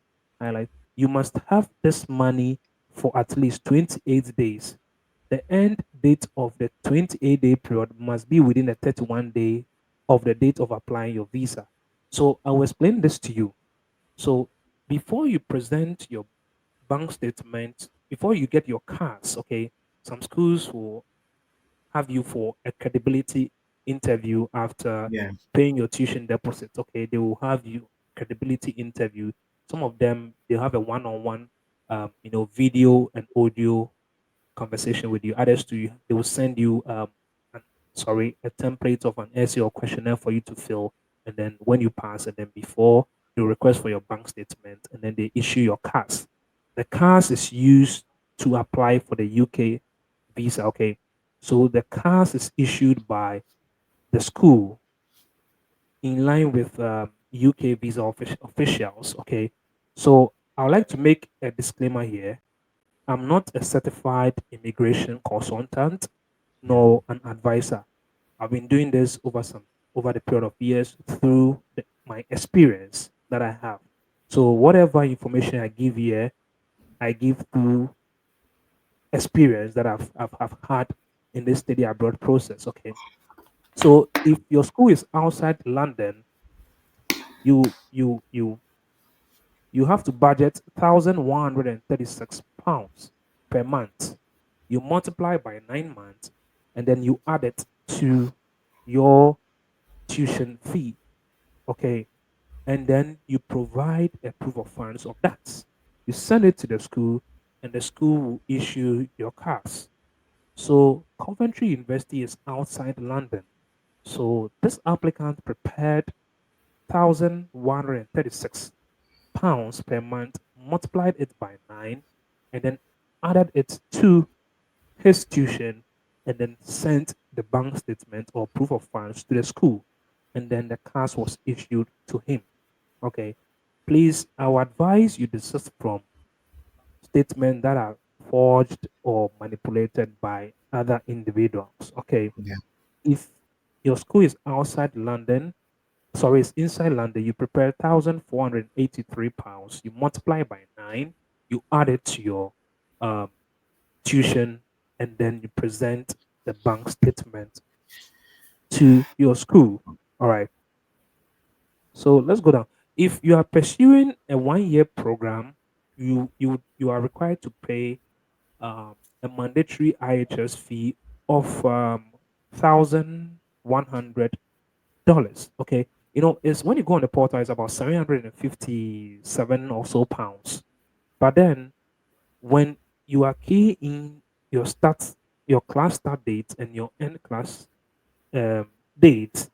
highlight. You must have this money for at least 28 days. The end date of the 28-day period must be within the 31 day of the date of applying your visa. So I will explain this to you. So before you present your bank statement, before you get your cards, okay, some schools will have you for a credibility interview after Yeah. paying your tuition deposit. Okay, they will have you credibility interview. Some of them they have a one-on-one, video and audio conversation with you. Others to you, they will send you an, a template of an essay or questionnaire for you to fill. And then when you pass, and then before the request for your bank statement, and then they issue your CAS. The CAS is used to apply for the UK visa. Okay, so the CAS is issued by the school in line with UK visa officials. Okay, so I would like to make a disclaimer here. I'm not a certified immigration consultant Yeah. nor an advisor. I've been doing this over the period of years through my experience that I have. So whatever information I give here, I give through experience that I've had in this study abroad process. Okay. So if your school is outside London, you you have to budget £1,136 per month. You multiply by 9 months and then you add it to your tuition fee. Okay. And then you provide a proof of funds of that. You send it to the school and the school will issue your cards. So Coventry University is outside London. So this applicant prepared 1,136 pounds per month, multiplied it by 9, and then added it to his tuition, and then sent the bank statement or proof of funds to the school. And then the class was issued to him. Okay. Please, I would advise you desist from statements that are forged or manipulated by other individuals. Okay. Yeah. If your school is outside London, sorry, it's inside London, you prepare £1,483, you multiply by 9, you add it to your um, tuition, and then you present the bank statement to your school. All right. So let's go down. If you are pursuing a 1 year program, you are required to pay a mandatory IHS fee of $1,100. Okay, it's when you go on the portal, it's about 757 or so pounds. But then when you are key in your your class start date and your end class um, date,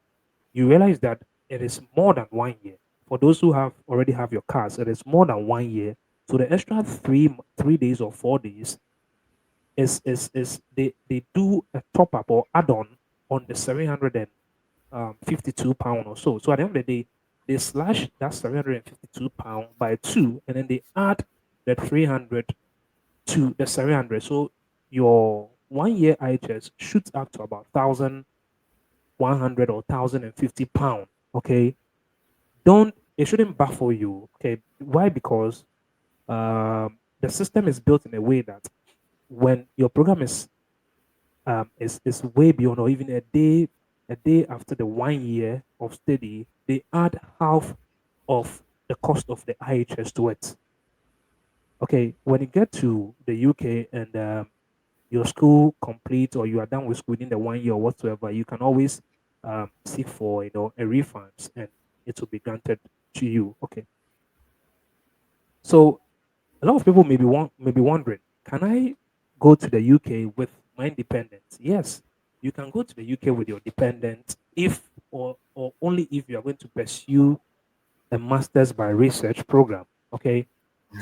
you realize that it is more than 1 year. For those who have already have your cars, it is more than 1 year. So the extra 3 days or 4 days is they do a top up or add on the 752 pound or so. So at the end of the day, they slash that 752 pound by two, and then they add the 300 to the 700. So your 1 year IHS shoots up to about 1,100 or 1,050 pound. Okay, don't it shouldn't baffle you. Okay, why? Because the system is built in a way that when your program is way beyond, or even a day after the 1 year of study, they add half of the cost of the IHS to it. Okay, when you get to the UK and your school complete, or you are done with school within the 1 year or whatsoever, you can always seek for a refund, and it will be granted to you. Okay, so a lot of people may be wondering, can I go to the UK with my dependents? Yes, you can go to the UK with your dependent if or only if you are going to pursue a master's by research program. Okay,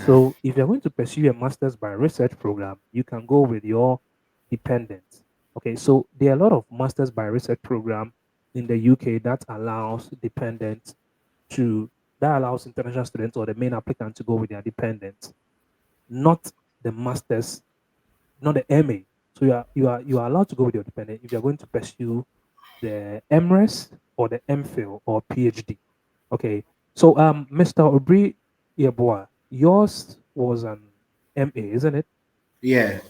so if you're going to pursue a master's by research program, you can go with your dependents. Okay, so there are a lot of masters by research program in the UK that allows international students or the main applicant to go with their dependents, not the masters, not the MA. So you are allowed to go with your dependent if you're going to pursue the MRes or the MPhil or PhD. Okay. So Mr. Obri Yeboah, yours was an MA, isn't it? Yeah.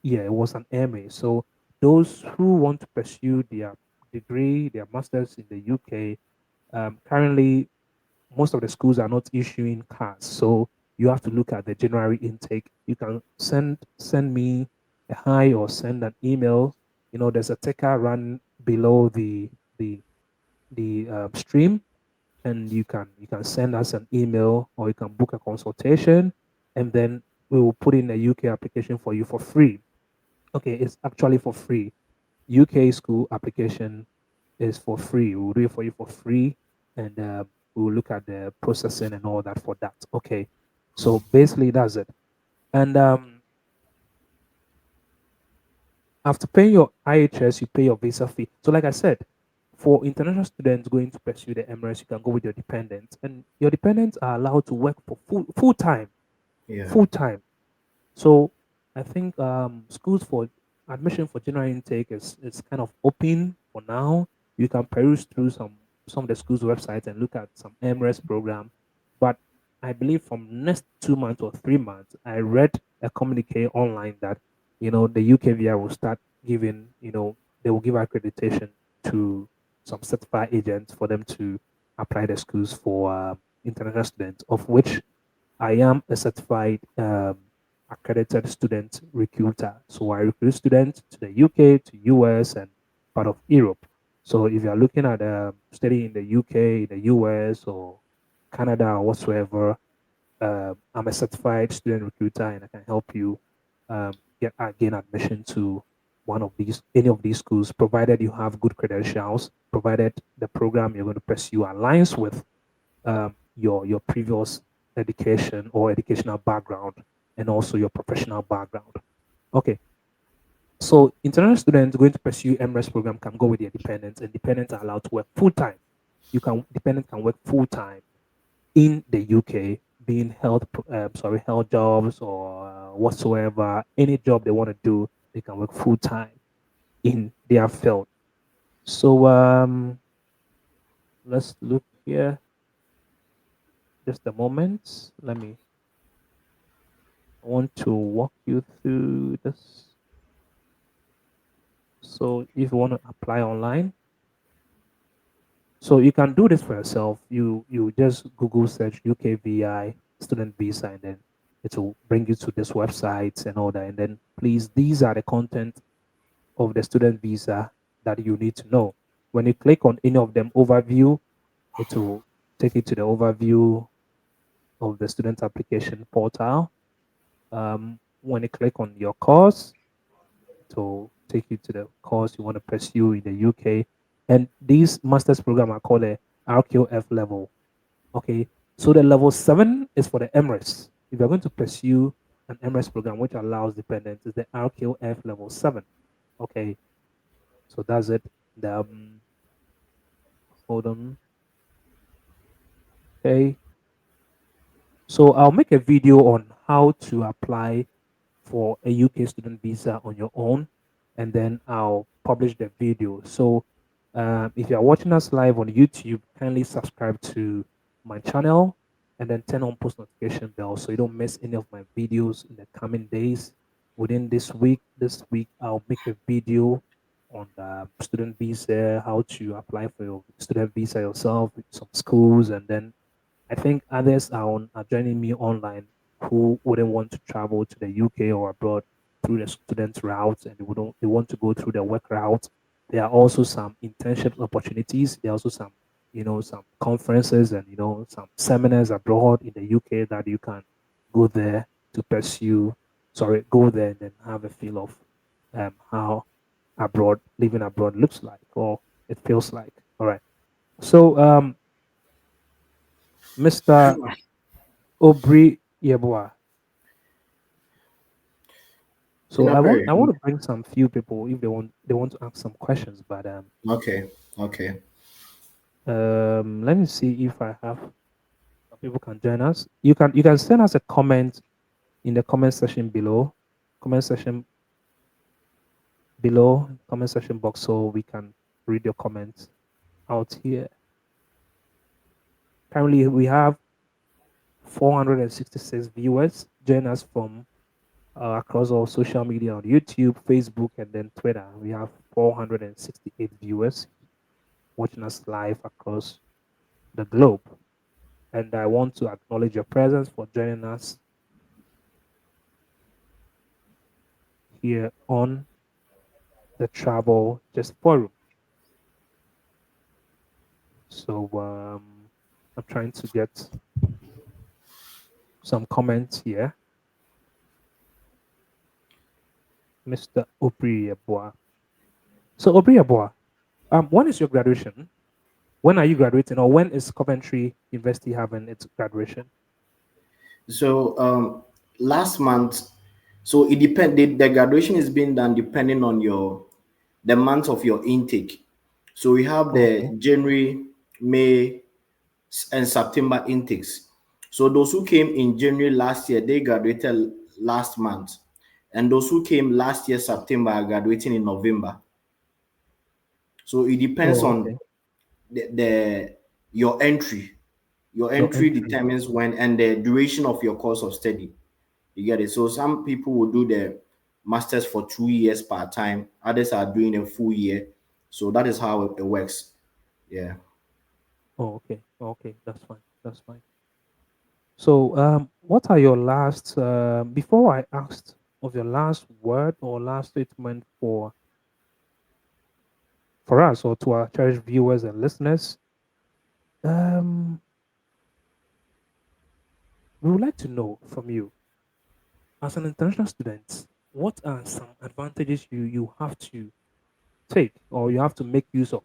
Yeah, it was an MA. So those who want to pursue their degree, their masters in the UK, currently most of the schools are not issuing cards, so you have to look at the January intake. You can send me a hi or send an email. There's a ticker run below the stream, and you can send us an email, or you can book a consultation, and then we will put in a UK application for you for free. Okay, it's actually for free. UK school application is for free. We'll do it for you for free, and we'll look at the processing and all that for that. Okay, so basically that's it. And after paying your IHS, you pay your visa fee. So, like I said, for international students going to pursue the Emirates, you can go with your dependents, and your dependents are allowed to work for full time, Yeah. full time. So I think schools for admission for general intake is kind of open for now. You can peruse through some of the schools' websites and look at some MRES program. But I believe from next 2 months or 3 months, I read a communique online that the UKVI will start giving, they will give accreditation to some certified agents for them to apply the schools for international students, of which I am a certified accredited student recruiter. So I recruit students to the UK, to US, and part of Europe. So if you are looking at studying in the UK, the US, or Canada, or whatsoever, I'm a certified student recruiter, and I can help you gain admission to any of these schools, provided you have good credentials, provided the program you're going to pursue aligns with your previous education or educational background, and also your professional background. Okay, so international students going to pursue MRES program can go with their dependents, and dependents are allowed to work full time. Dependents can work full time in the UK, being health jobs or whatsoever, any job they want to do, they can work full time in their field. So let's look here. Just a moment. I want to walk you through this. So if you want to apply online, so you can do this for yourself. You just Google search UKVI student visa, and then It will bring you to this website and all that. And then please, these are the content of the student visa that you need to know. When you click on any of them overview, it will take you to the overview of the student application portal. When you click on your course, it will take you to the course you want to pursue in the UK. And these master's program are called a RQF level. Okay. So the level 7 is for the Emirates. If you're going to pursue an Emirates program which allows dependents, is the RQF level 7. Okay. So that's it. The, hold on. Okay. So I'll make a video on how to apply for a UK student visa on your own, and then I'll publish the video. So if you're watching us live on YouTube, kindly subscribe to my channel and then turn on post notification bell so you don't miss any of my videos in the coming days. Within this week, I'll make a video on the student visa, how to apply for your student visa yourself with some schools, and then I think others are joining me online who wouldn't want to travel to the UK or abroad through the student route, and they want to go through the work route. There are also some internship opportunities. There are also some some conferences and some seminars abroad in the UK that you can go there to pursue. Sorry, go there and then have a feel of how living abroad looks like or it feels like. All right. So Mr. Aubrey Yeboah. So Inaperi. I want to bring some few people if they want to ask some questions, but Okay, okay. let me see if I have some people can join us. You can send us a comment in the comment section below, comment section comment section box, so we can read your comments out here. Currently, we have 466 viewers join us from across all social media on YouTube, Facebook, and then Twitter. We have 468 viewers watching us live across the globe. And I want to acknowledge your presence for joining us here on the Travel Just Forum. So I'm trying to get some comments here. Mr. Obriaboa. So Obriaboa, when is your graduation? When are you graduating, or when is Coventry University having its graduation? So last month, so it depend. The graduation is being done depending on the month of your intake. So we have Okay. the January, May, and September intakes. So those who came in January last year, they graduated last month, and those who came last year September are graduating in November. So it depends Oh, on okay. the your entry. Your Your entry entry. determines when and the duration of your course of study. You get it. So some people will do the masters for 2 years per time. Others are doing a full year. So that is how it works. Yeah. Oh, okay. Okay, that's fine. That's fine. So, what are your last? Before I asked of your last word or last statement for us or to our cherished viewers and listeners, um, we would like to know from you, as an international student, what are some advantages you have to take or you have to make use of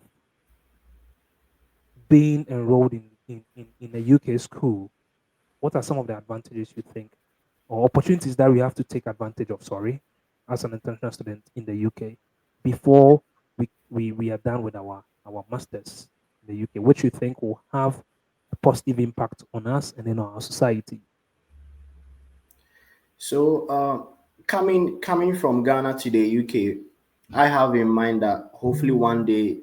being enrolled in a UK school? What are some of the advantages you think or opportunities that we have to take advantage of, sorry, as an international student in the UK before we are done with our masters in the UK, which you think will have a positive impact on us and in our society? So coming from Ghana to the UK, I have in mind that hopefully one day,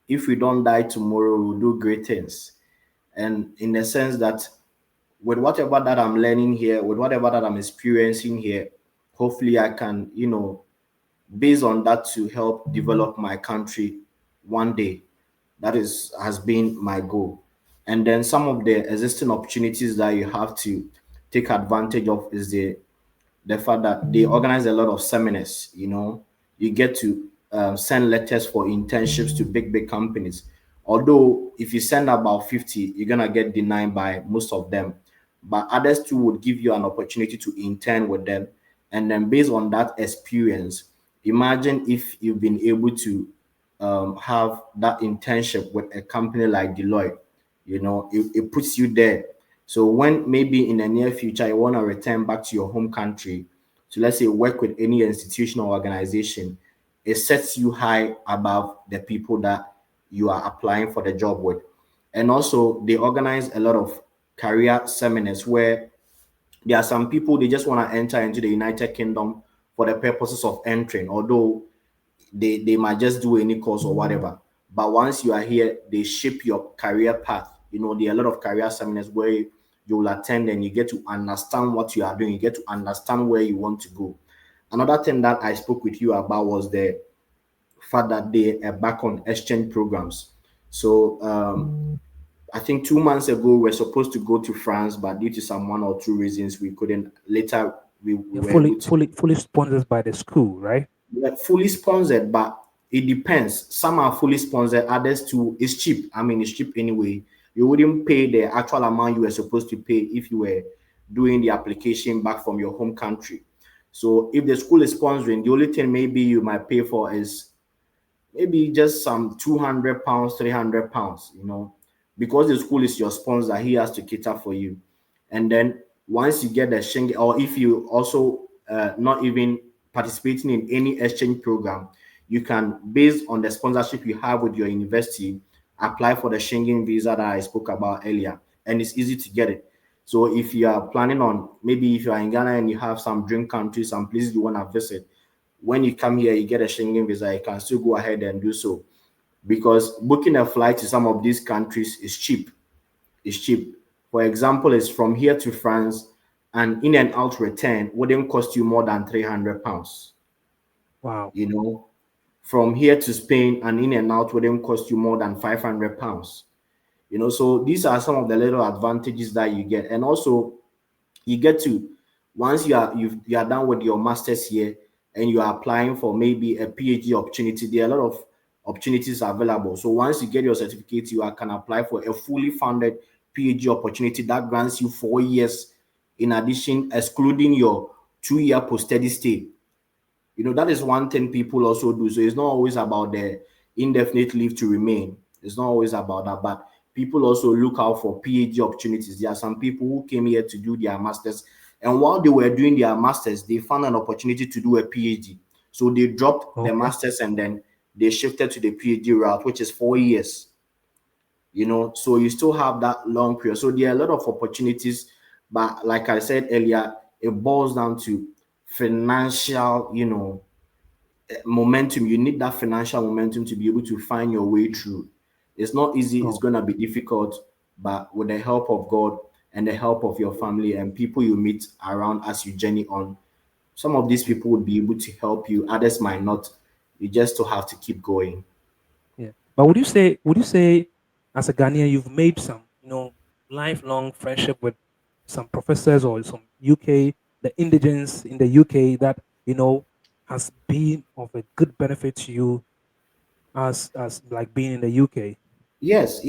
if we don't die tomorrow, we'll do great things. And in the sense that with whatever that I'm learning here, with whatever that I'm experiencing here, hopefully I can, based on that to help develop my country one day. That is has been my goal. And then some of the existing opportunities that you have to take advantage of is the fact that they organize a lot of seminars. You get to send letters for internships to big companies. Although if you send about 50, you're gonna get denied by most of them, but others too would give you an opportunity to intern with them. And then based on that experience, imagine if you've been able to have that internship with a company like Deloitte. It puts you there. So when maybe in the near future you want to return back to your home country to, let's say, work with any institutional organization, it sets you high above the people that you are applying for the job with. And also they organize a lot of career seminars where there are some people, they just want to enter into the United Kingdom for the purposes of entering, although they might just do any course or whatever. But once you are here, they shape your career path. There are a lot of career seminars where you will attend and you get to understand what you are doing. You get to understand where you want to go. Another thing that I spoke with you about was the fact that they are back on exchange programs. So I think 2 months ago we were supposed to go to France, but due to some one or two reasons we couldn't. Later we You're were fully able to. fully fully sponsored by the school, right? Like fully sponsored, but it depends. Some are fully sponsored, others too. It's cheap. I mean, it's cheap anyway. You wouldn't pay the actual amount you were supposed to pay if you were doing the application back from your home country. So if the school is sponsoring, the only thing maybe you might pay for is maybe just some £200, £300, because the school is your sponsor, he has to cater for you. And then once you get the Schengen, or if you also not even participating in any exchange program, you can, based on the sponsorship you have with your university, apply for the Schengen visa that I spoke about earlier, and it's easy to get it. So if you are planning on, maybe if you are in Ghana and you have some dream countries, some places you want to visit, when you come here, you get a Schengen visa, you can still go ahead and do so. Because booking a flight to some of these countries is cheap. It's cheap. For example, it's from here to France, and in and out return wouldn't cost you more than £300. Wow. You know, from here to Spain and in and out wouldn't cost you more than £500. So these are some of the little advantages that you get. And also you get to, once you are done with your master's here and you are applying for maybe a PhD opportunity, there are a lot of opportunities available. So once you get your certificate, can apply for a fully funded PhD opportunity that grants you 4 years in addition, excluding your 2-year post-study stay. That is one thing people also do. So it's not always about the indefinite leave to remain. It's not always about that, but people also look out for PhD opportunities. There are some people who came here to do their masters, and while they were doing their masters, they found an opportunity to do a PhD. So they dropped the Okay. masters and then they shifted to the PhD route, which is 4 years. So you still have that long period. So there are a lot of opportunities, but like I said earlier, it boils down to financial, momentum. You need that financial momentum to be able to find your way through. It's not easy, it's Oh, going to be difficult, but with the help of God and the help of your family and people you meet around as you journey on, some of these yeah, people would be able to help you, others might not. You just still have to keep going. yeah. But would you say, as a Ghanaian, you've made some, lifelong friendship with some professors or some UK, the indigents in the UK that has been of a good benefit to you as like being in the UK? Yes.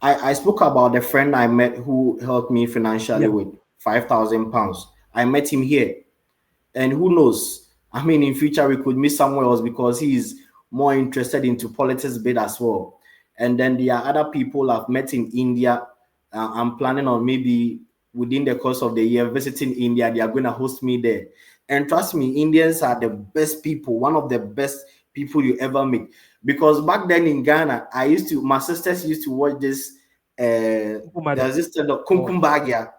I spoke about the friend I met who helped me financially Yeah. with £5,000. I met him here. And who knows? I mean, in future we could meet somewhere else because he is more interested into politics bit as well. And then there are other people I've met in India. I'm planning on maybe within the course of the year visiting India. They are going to host me there. And trust me, Indians are the best people, one of the best people you ever meet. Because back then in Ghana, my sisters used to watch this. Kumkumadi. There's this kind of Oh. Kumkumbagia,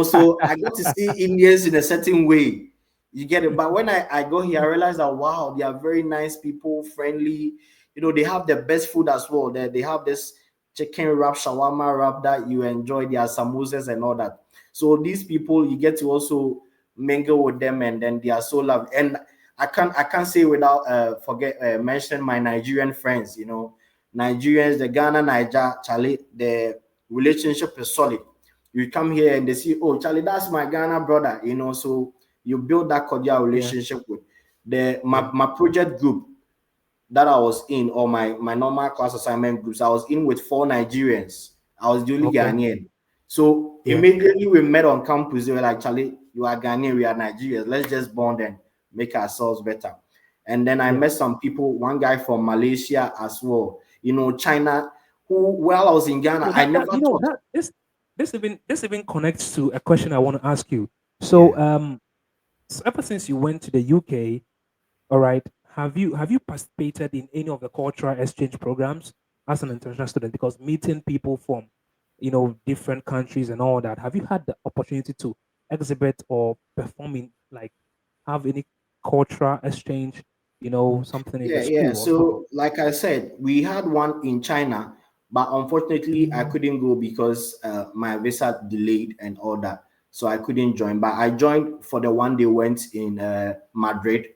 so I got to see Indians in a certain way. You get it. But when I go here, I realize that wow, they are very nice people, friendly. They have the best food as well. They have this chicken wrap, shawarma wrap that you enjoy, their samosas and all that. So these people, you get to also mingle with them, and then they are so loved. And I can't say without forget mention my Nigerian friends. Nigerians, the Ghana Niger Charlie, the relationship is solid. You come here and they see, oh, Charlie, that's my Ghana brother, so you build that cordial Yeah. relationship with the Yeah. my project group that I was in, or my normal class assignment groups. I was in with 4 Nigerians. I was the only Okay. Ghanaian. So Yeah. immediately we met on campus. They were like, Charlie, you are Ghanaian, we are Nigerians. Let's just bond and make ourselves better. And then I Yeah. met some people, one guy from Malaysia as well, China, who, while I was in Ghana, So I that never thought, this even connects to a question I want to ask you. So yeah, so ever since you went to the UK, all right, have you participated in any of the cultural exchange programs as an international student? Because meeting people from different countries and all that, have you had the opportunity to exhibit or perform in, like, have any cultural exchange, something in the yeah. school or something? So, like I said, we had one in China, but unfortunately, I Mm. couldn't go because my visa delayed and all that. So I couldn't join. But I joined for the one they went in Madrid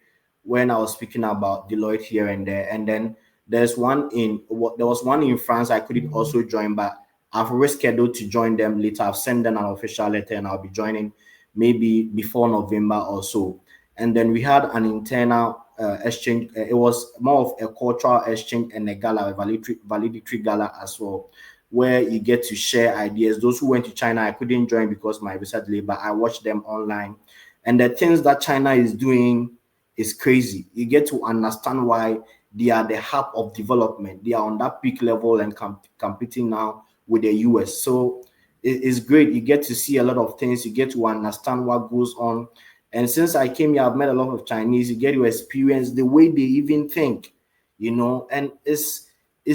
when I was speaking about Deloitte here and there. And then there was one in France. I couldn't also join, but I've rescheduled to join them later. I've sent them an official letter, and I'll be joining maybe before November or so. And then we had an internal exchange. It was more of a cultural exchange and a gala, a valedictory gala as well, where you get to share ideas. Those who went to China, I couldn't join because my visa delayed, but I watched them online. And the things that China is doing is crazy. You get to understand why they are the hub of development. They are on that peak level and competing now with the US. So it's great. You get to see a lot of things. You get to understand what goes on. And since I came here, I've met a lot of Chinese. You get to experience the way they even think, and it's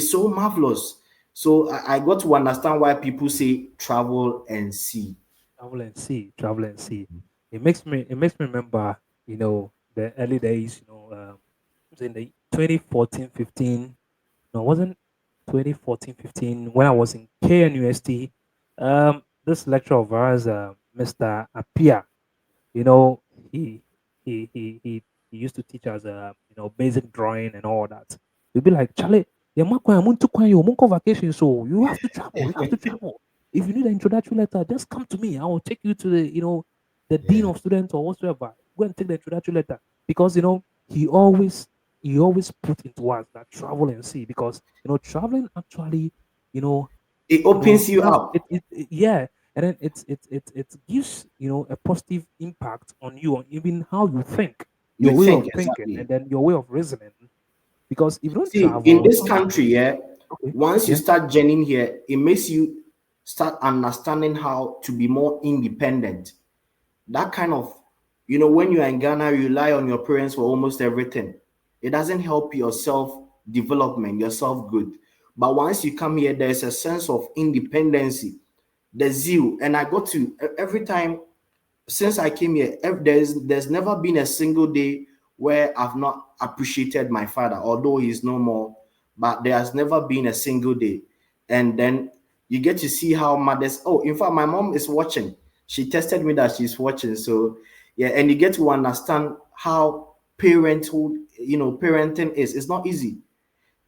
so marvelous. So I got to understand why people say travel and see. Travel and see, travel and see. It makes me remember, the early days, it was in the 2014, 15. No, it wasn't 2014, 15 when I was in KNUST. This lecturer of ours, Mr. Apia, you know, he he used to teach us basic drawing and all that. He'd be like, Charlie, you vacation, so you have to travel, you have to travel. If you need an introductory letter, just come to me. I will take you to the dean Yeah. of students or whatsoever. Go and take the introductory letter. Because he always put into us that travel and see, because traveling actually, you know, It opens you has up. yeah, and then it gives a positive impact on you, on even how you think, You your way think of thinking, and exactly. then your way of reasoning. Because if you don't See, in travel, this sometimes. country, yeah, Okay. once you Yeah. start journeying here, it makes you start understanding how to be more independent. That kind of, when you're in Ghana, you rely on your parents for almost everything. It doesn't help your self development, your self growth. But once you come here, there's a sense of independency, the zeal. And I got to every time since I came here, there's never been a single day where I've not appreciated my father, although he's no more. But there has never been a single day. And then you get to see how mothers. Oh, in fact, my mom is watching. She tested me that she's watching. So yeah, and you get to understand how parenthood, parenting is. It's not easy.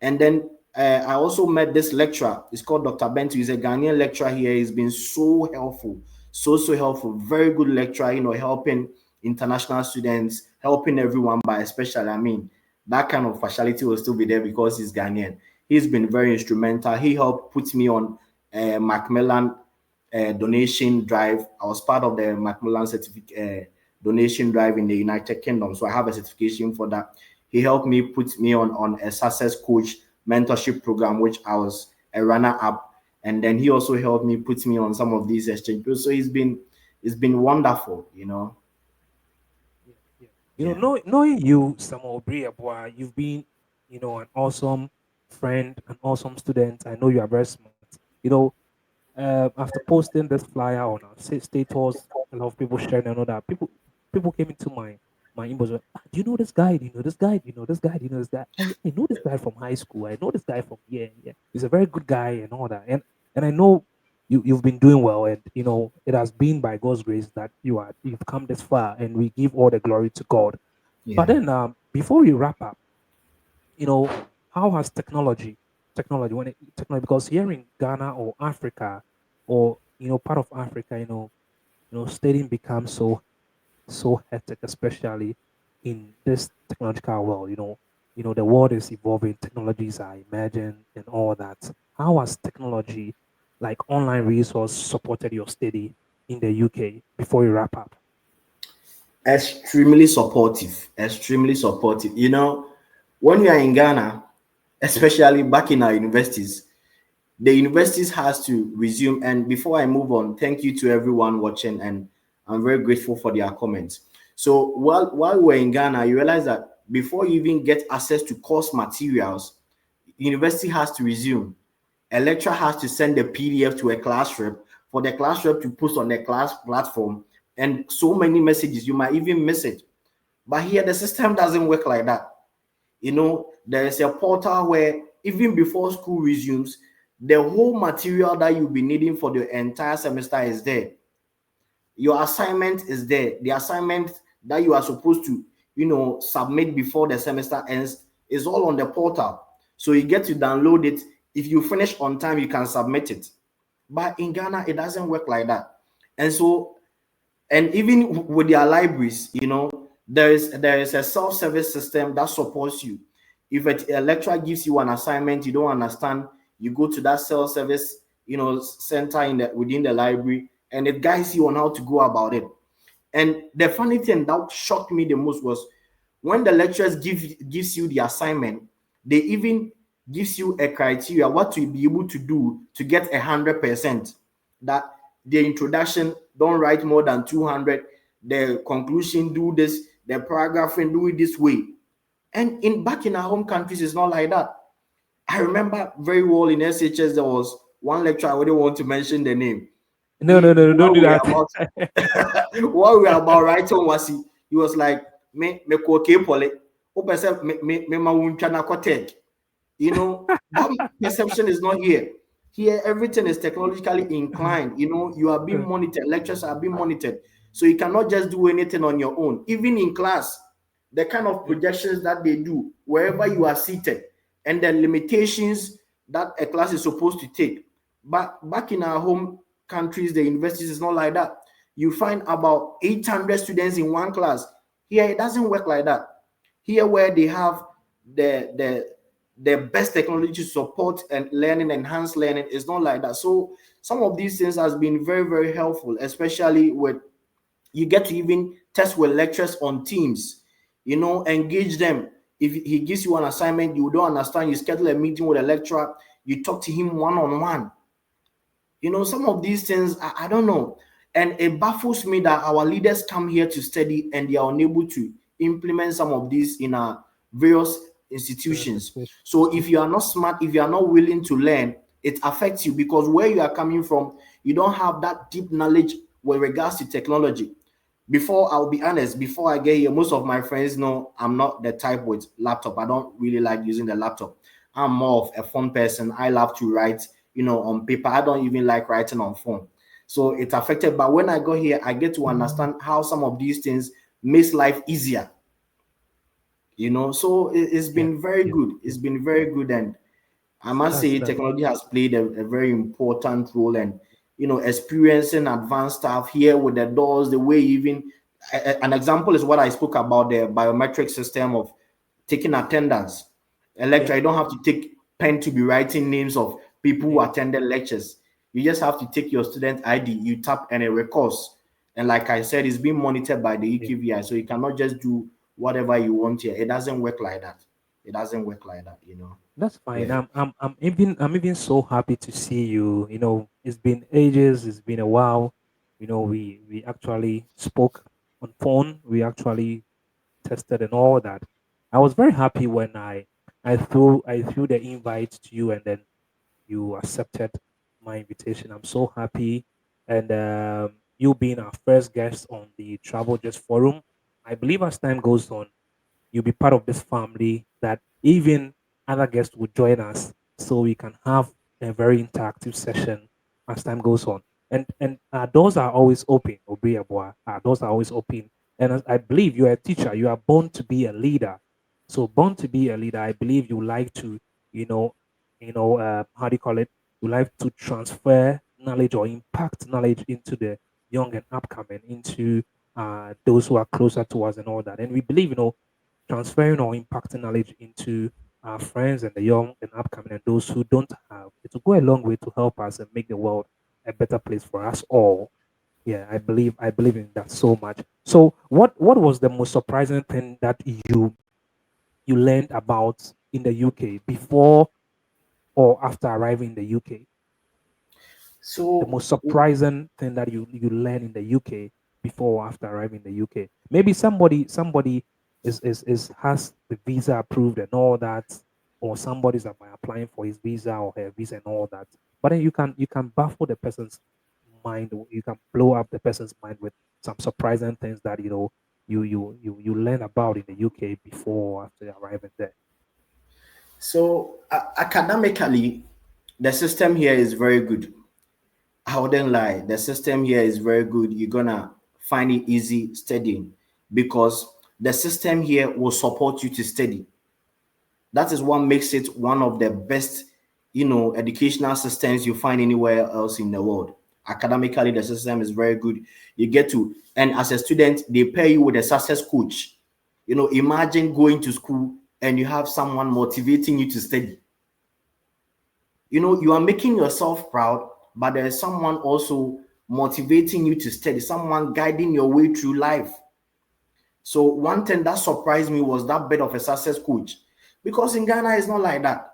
And then I also met this lecturer. It's called Dr. Bentu. He's a Ghanaian lecturer here. He's been so helpful, so helpful. Very good lecturer, helping international students, helping everyone, but especially, I mean, that kind of partiality will still be there because he's Ghanaian. He's been very instrumental. He helped put me on Macmillan donation drive. I was part of the Macmillan certificate donation drive in the United Kingdom, so I have a certification for that. He helped me put me on a success coach mentorship program, which I was a runner up, and then he also helped me put me on some of these exchange programs. So it's been wonderful, Yeah, yeah. Yeah, Knowing you, Samuel Briabwa, you've been, an awesome friend, an awesome student. I know you are very smart. You know, after posting this flyer on our status, a lot of people sharing and all that. People came into my inbox. Do you know this guy? Do you know this guy? Do you know this guy? Do you know this guy? I know this guy from high school. I know this guy from yeah, yeah. He's a very good guy and all that. And I know you've been doing well, and it has been by God's grace that you've come this far, and we give all the glory to God. But yeah. then before we wrap up, how has technology, when technology, because here in Ghana or Africa or part of Africa, studying becomes so hectic, especially in this technological world. The world is evolving, technologies are emerging, and all that. How has technology, like online resource, supported your study in the UK before you wrap up? Extremely supportive, extremely supportive. When you are in Ghana, especially back in our universities, the universities has to resume. And before I move on, thank you to everyone watching, and I'm very grateful for their comments. So while we're in Ghana, you realize that before you even get access to course materials, university has to resume. A lecturer has to send the PDF to a class rep for the class rep to post on the class platform, and so many messages you might even miss it. But here the system doesn't work like that. There is a portal where even before school resumes, the whole material that you'll be needing for the entire semester is there. Your assignment is there. The assignment that you are supposed to, submit before the semester ends is all on the portal. So you get to download it. If you finish on time, you can submit it. But in Ghana, it doesn't work like that. And so, and even with their libraries, there is a self-service system that supports you. If a lecturer gives you an assignment you don't understand, you go to that self-service center within the library, and it guides you on how to go about it. And the funny thing that shocked me the most was when the lecturers gives you the assignment, they even gives you a criteria what to be able to do to get 100%. That the introduction don't write more than 200, the conclusion do this, the paragraphing do it this way. And in back in our home countries, it's not like that. I remember very well in SHS there was one lecturer. I wouldn't want to mention the name. No, no, no, don't What do we were that. about what we were about writing was he was like me okay pole. Me ma wuntwa na kotek. That perception is not here. Here, everything is technologically inclined. You are being monitored. Lectures are being monitored. So you cannot just do anything on your own. Even in class, the kind of projections that they do, wherever you are seated, and the limitations that a class is supposed to take. But back in our home countries, the universities is not like that. You find about 800 students in one class. Here, it doesn't work like that. Here, where they have the best technology to support and learning, enhance learning, is not like that. So some of these things has been very, very helpful, especially with you get to even test with lecturers on teams, engage them. If he gives you an assignment you don't understand, you schedule a meeting with a lecturer, you talk to him one-on-one. Some of these things, I don't know. And it baffles me that our leaders come here to study and they are unable to implement some of these in our various institutions. So if you are not smart, if you are not willing to learn, it affects you, because where you are coming from, you don't have that deep knowledge with regards to technology. I'll be honest, before I get here, most of my friends know I'm not the type with laptop. I don't really like using the laptop. I'm more of a phone person. I love to write, on paper. I don't even like writing on phone. So it's affected. But when I go here, I get to understand how some of these things makes life easier. So it's Yeah, been very yeah, good. yeah. It's been very good. And I must say That's technology has played a very important role. And experiencing advanced stuff here with the doors, the way even an example is what I spoke about, the biometric system of taking attendance. A yeah, lecture, you don't have to take pen to be writing names of people who yeah, attended lectures. You just have to take your student ID, you tap, and it records. And like I said, it's being monitored by the yeah. EKVI, so you cannot just do whatever you want here. It doesn't work like that. It doesn't work like that. That's fine. Yeah. I'm even so happy to see you. It's been ages. It's been a while. We actually spoke on phone. We actually tested and all that. I was very happy when I threw the invite to you, and then you accepted my invitation. I'm so happy, and you being our first guest on the Travel Just Forum. I believe as time goes on, you'll be part of this family that even other guests will join us, so we can have a very interactive session as time goes on. And our doors are always open, Obriabwa. Our doors are always open. And as I believe you're a teacher, you are born to be a leader. So born to be a leader, I believe you like to, you know, how do you call it? You like to transfer knowledge or impact knowledge into the young and upcoming, into those who are closer to us and all that. And we believe, transferring or impacting knowledge into our friends and the young and upcoming and those who don't have, it will go a long way to help us and make the world a better place for us all. Yeah, I believe in that so much. So what was the most surprising thing that you learned about in the UK before or after arriving in the UK? The So most surprising thing that you learn in the UK before or after arriving in the UK? Maybe somebody is has the visa approved and all that, or somebody's about applying for his visa or her visa and all that. But then you can baffle the person's mind, or you can blow up the person's mind with some surprising things that you learn about in the UK before or after arriving there. academically, the system here is very good. I wouldn't lie. The system here is very good. You're gonna find it easy studying because the system here will support you to study. That is what makes it one of the best, educational systems you find anywhere else in the world. Academically, the system is very good. You get to, and as a student, they pair you with a success coach. Imagine going to school and you have someone motivating you to study. You are making yourself proud, but there is someone also motivating you to study, someone guiding your way through life. So one thing that surprised me was that bit of a success coach, because in Ghana it's not like that.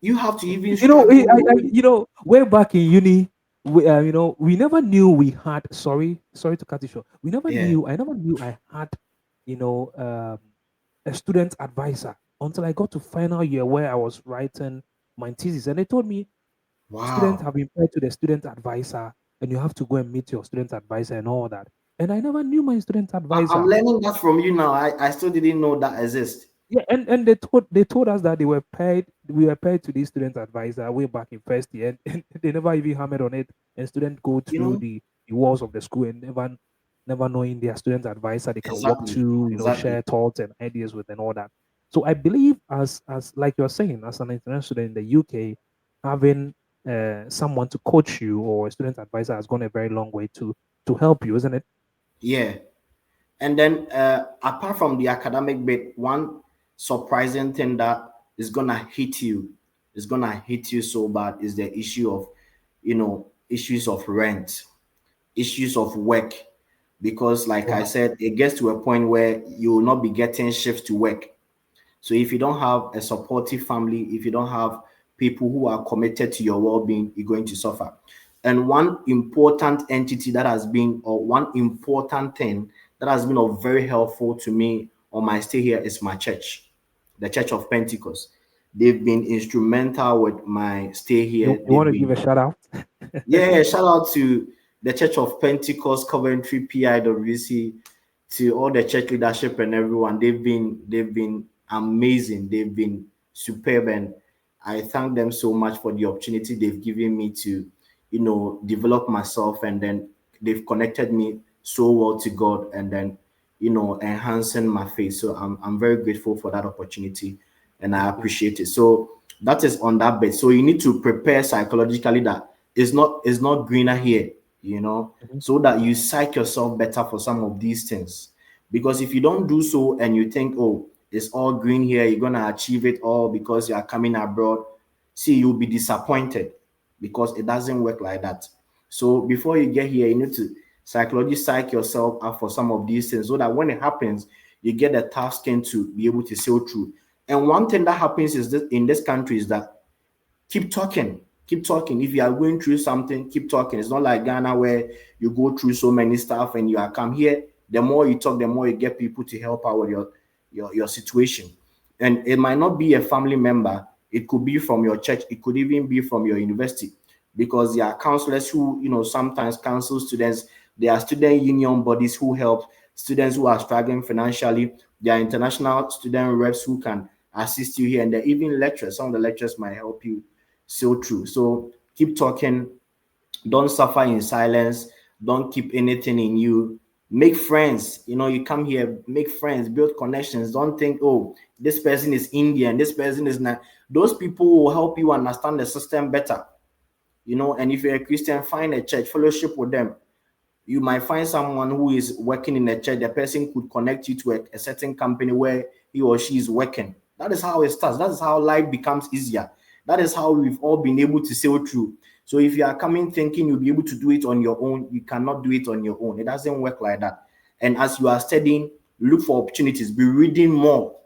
You have to even struggle your way. Way back in uni, we never knew we had. Sorry to cut you short. We never Yeah. knew. I never knew I had, you know, um, a student advisor until I got to final year where I was writing my thesis, and they told me students Wow. have been paired to the student advisor, and you have to go and meet your student advisor and all that. And I never knew my student I'm advisor. learning that from you now. I still didn't know that exists. Yeah, and they told us that we were paid to the student advisor way back in first year, and they never even hammered on it. And students go You through know? the walls of the school and never knowing their student advisor they can walk Exactly. to, Exactly. share thoughts and ideas with and all that. So I believe as like you're saying, as an international student in the UK, having someone to coach you or a student advisor has gone a very long way to help you, isn't it? Yeah. And then apart from the academic bit, one surprising thing that is gonna hit you so bad is the issue of, issues of rent, issues of work. Because like I Wow. said, it gets to a point where you will not be getting shifts to work. So if you don't have a supportive family, if you don't have people who are committed to your well-being, you're going to suffer. And one important entity that has been, or one important thing that has been of very helpful to me on my stay here is my church, the Church of Pentecost. They've been instrumental with my stay here. You want They've to give been, a shout out? yeah, shout out to the Church of Pentecost, Coventry, PIWC, to all the church leadership and everyone. They've been amazing. They've been superb, and I thank them so much for the opportunity they've given me to, develop myself, and then they've connected me so well to God, and then, enhancing my faith. So I'm very grateful for that opportunity, and I Thank you. appreciate it. So that is on that bit. So you need to prepare psychologically that it's not greener here, Mhm. so that you psych yourself better for some of these things. Because if you don't do so and you think, oh, it's all green here, you're gonna achieve it all because you are coming abroad, see, you'll be disappointed because it doesn't work like that. So before you get here, you need to psychologically psych yourself up for some of these things so that when it happens, you get the tough skin to be able to sail through. And one thing that happens is that in this country is that keep talking. Keep talking. If you are going through something, keep talking. It's not like Ghana where you go through so many stuff and you are come here. The more you talk, the more you get people to help out with your situation. And it might not be a family member. It could be from your church. It could even be from your university, because there are counselors who, sometimes counsel students. There are student union bodies who help students who are struggling financially. There are international student reps who can assist you here, and there are even lecturers. Some of the lecturers might help you so true. So keep talking. Don't suffer in silence. Don't keep anything in you. Make friends. You come here, make friends, build connections. Don't think, oh, this person is Indian, this person is not. Those people will help you understand the system better. And if you're a Christian, find a church, fellowship with them. You might find someone who is working in a church. The person could connect you to a certain company where he or she is working. That is how it starts. That is how life becomes easier. That is how we've all been able to sail through. So if you are coming thinking you'll be able to do it on your own, you cannot do it on your own. It doesn't work like that. And as you are studying, look for opportunities. Be reading more.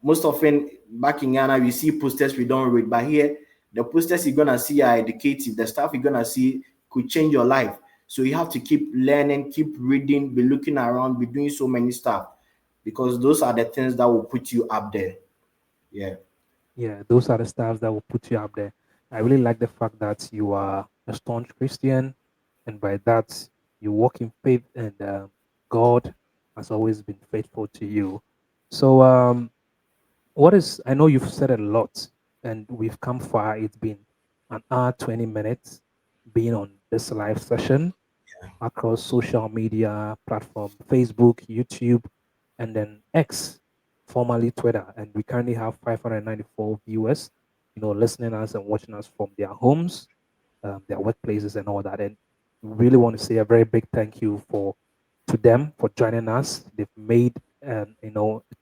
Most often back in Ghana, we see posters we don't read, but here the posters you're gonna see are educative. The stuff you're gonna see could change your life. So you have to keep learning, keep reading, be looking around, be doing so many stuff, because those are the things that will put you up there. Yeah. Yeah, those are the stuff that will put you up there. I really like the fact that you are a staunch Christian, and by that you walk in faith, and God has always been faithful to you. So, what is? I know you've said a lot, and we've come far. It's been an hour 20 minutes being on this live session across social media platform, Facebook, YouTube, and then X, formerly Twitter. And we currently have 594 viewers, listening us and watching us from their homes, their workplaces, and all that. And we really want to say a very big thank you to them for joining us. They've made a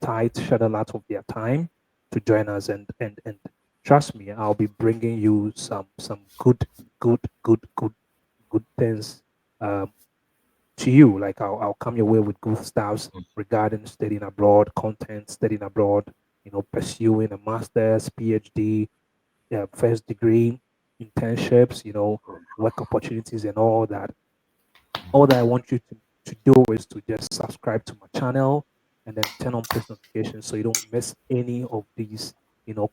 tight schedule out of their time to join us, and trust me, I'll be bringing you some good things um, to you. Like I'll come your way with good stuffs regarding studying abroad, content, studying abroad, pursuing a master's, PhD, first degree, internships, work opportunities and all that. All that I want you to do is to just subscribe to my channel and then turn on post notifications so you don't miss any of these,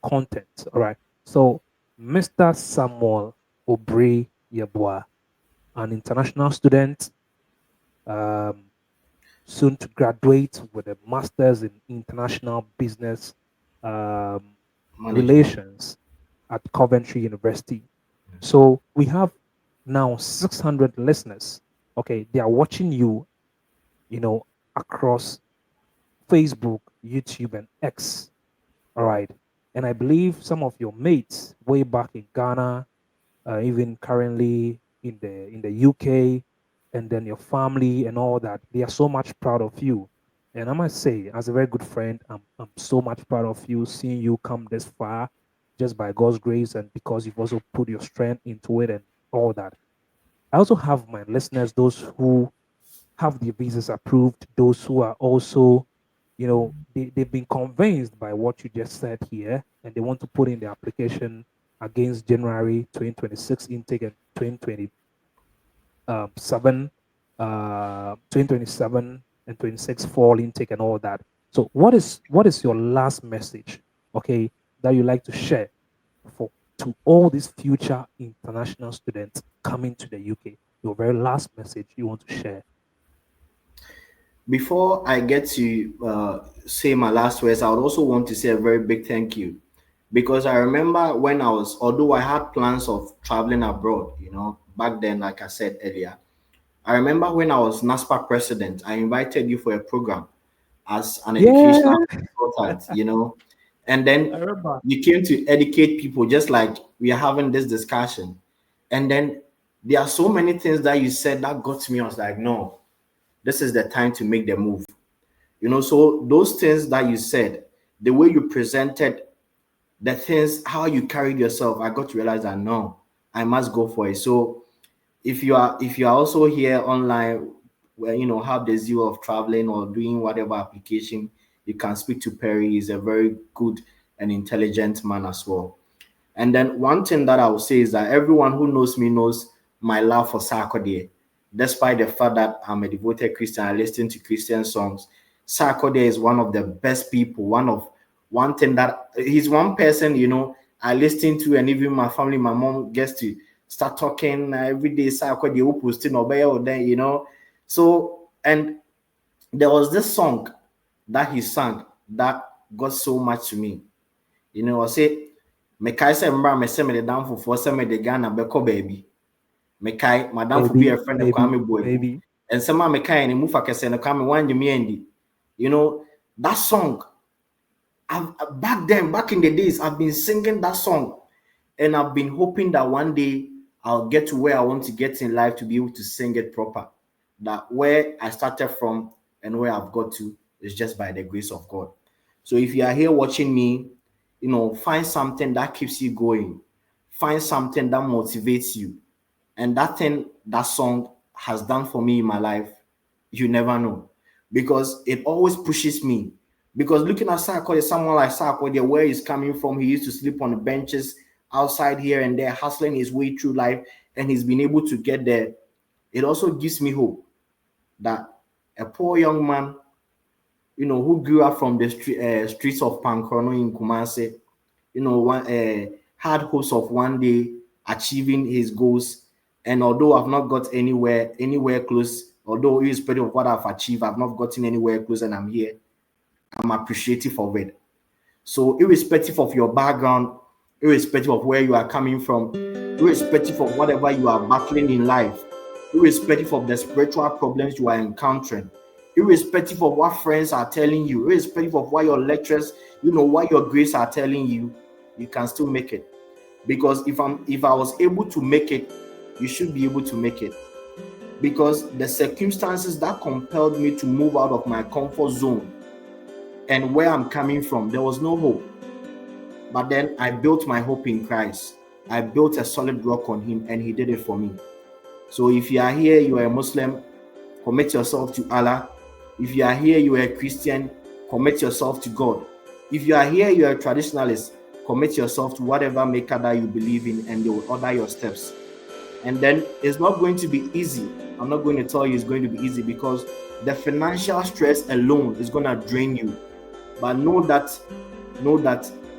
content. All right. So Mr. Samuel Obre Yeboah, an international student, um, soon to graduate with a master's in international business um, Management. relations at Coventry University. So we have now 600 listeners. Okay, they are watching you, across Facebook, YouTube, and X. All right. And I believe some of your mates way back in Ghana, even currently in the UK, and then your family and all that. They are so much proud of you. And I must say, as a very good friend, I'm so much proud of you, seeing you come this far just by God's grace, and because you've also put your strength into it and all that. I also have my listeners, those who have their visas approved, those who are also, they've been convinced by what you just said here, and they want to put in their application against January 2026 intake and 2027 and 26 fall intake and all that. So what is your last message, okay, that you like to share for to all these future international students coming to the UK? Your very last message you want to share. Before I get to say my last words, I would also want to say a very big thank you, because I remember when although I had plans of traveling abroad, back then, like I said earlier, I remember when I was NASPA president, I invited you for a program as an Yeah, educational consultant, and I then remember. you came to educate people just like we are having this discussion. And then there are so many things that you said that got to me. I was like, no, this is the time to make the move. So those things that you said, the way you presented the things, how you carried yourself, I got to realize that no, I must go for it. So if you are also here online, where have the zeal of traveling or doing whatever application, you can speak to Perry. He's a very good and intelligent man as well. And then one thing that I will say is that everyone who knows me knows my love for Sarkodie. Despite the fact that I'm a devoted Christian, I listen to Christian songs. Sarkodie is one of the best people. One thing that he's one person, I listen to, and even my family, my mom gets to start talking every day. Sarkodie, who posting or then, So, and there was this song that he sang that got so much to me. I say, mekae sɛ mbra me sɛ mede damfofoɔ sɛ mede Ghana bɛkɔ baabi. Mekae madamfo bi a Maybe, ɛfrɛ no maybe, Kwame Boabu. maybe. Nsɛm a mekae no mu fa kɛsɛ no Kwame wanye me andi. That song, back then, back in the days, I've been singing that song. And I've been hoping that one day I'll get to where I want to get in life to be able to sing it proper. That where I started from and where I've got to is just by the grace of God. So if you are here watching me, find something that keeps you going. Find something that motivates you. And that thing that song has done for me in my life, you never know. Because it always pushes me. Because looking at Sarko, someone like Sarko, where he's coming from, he used to sleep on the benches outside here and there, hustling his way through life, and he's been able to get there. It also gives me hope that a poor young man, who grew up from the streets of Pankrono in Kumasi, had hopes of one day achieving his goals. And although I've not got anywhere close, although irrespective of what I've achieved, I've not gotten anywhere close, and I'm here. I'm appreciative of it. So, irrespective of your background, irrespective of where you are coming from, irrespective of whatever you are battling in life, irrespective of the spiritual problems you are encountering, irrespective of what friends are telling you, irrespective of what your lecturers, what your grades are telling you, you can still make it. Because if I was able to make it, you should be able to make it. Because the circumstances that compelled me to move out of my comfort zone and where I'm coming from, there was no hope. But then I built my hope in Christ. I built a solid rock on him, and he did it for me. So if you are here, you are a Muslim, commit yourself to Allah. If you are here, you are a Christian, commit yourself to God. If you are here, you are a traditionalist, commit yourself to whatever maker that you believe in, and they will order your steps. And then it's not going to be easy. I'm not going to tell you it's going to be easy, because the financial stress alone is going to drain you. But know that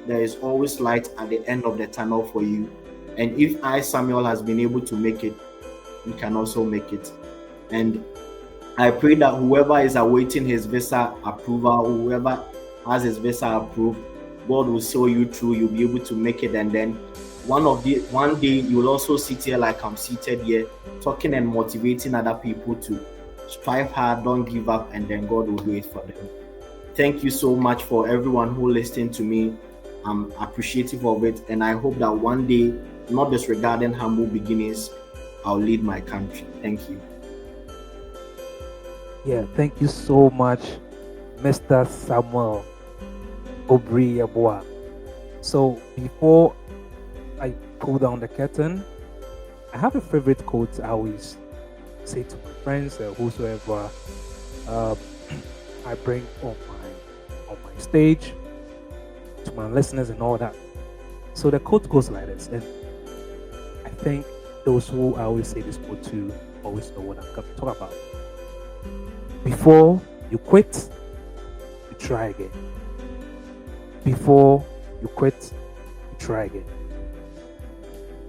there is always light at the end of the tunnel for you. And if Samuel, has been able to make it, you can also make it. And I pray that whoever is awaiting his visa approval, whoever has his visa approved, God will show you through. You'll be able to make it. And then one day you will also sit here like I'm seated here, talking and motivating other people to strive hard, don't give up, and then God will do it for them. Thank you so much for everyone who listened to me. I'm appreciative of it, and I hope that one day, not disregarding humble beginnings, I'll lead my country. Thank you. Yeah, thank you so much, Mr. Samuel Obriyabwa. So before I pull down the curtain, I have a favorite quote I always say to my friends, whosoever I bring on my stage, to my listeners and all that. So the quote goes like this, and I think those who I always say this quote to always know what I'm going to talk about. Before you quit, you try again. Before you quit, you try again.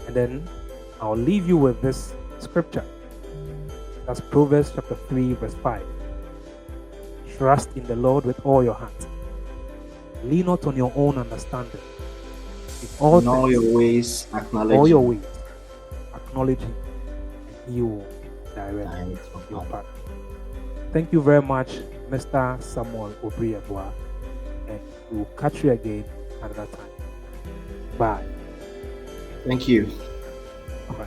And then I'll leave you with this scripture. That's Proverbs chapter 3, verse 5. Trust in the Lord with all your heart. Lean not on your own understanding. In all your ways, acknowledge all your ways, acknowledge him, and he will direct your path. Thank you very much, Mr. Samuel Obriyabwa, and we'll catch you again another time. Bye. Thank you. Bye.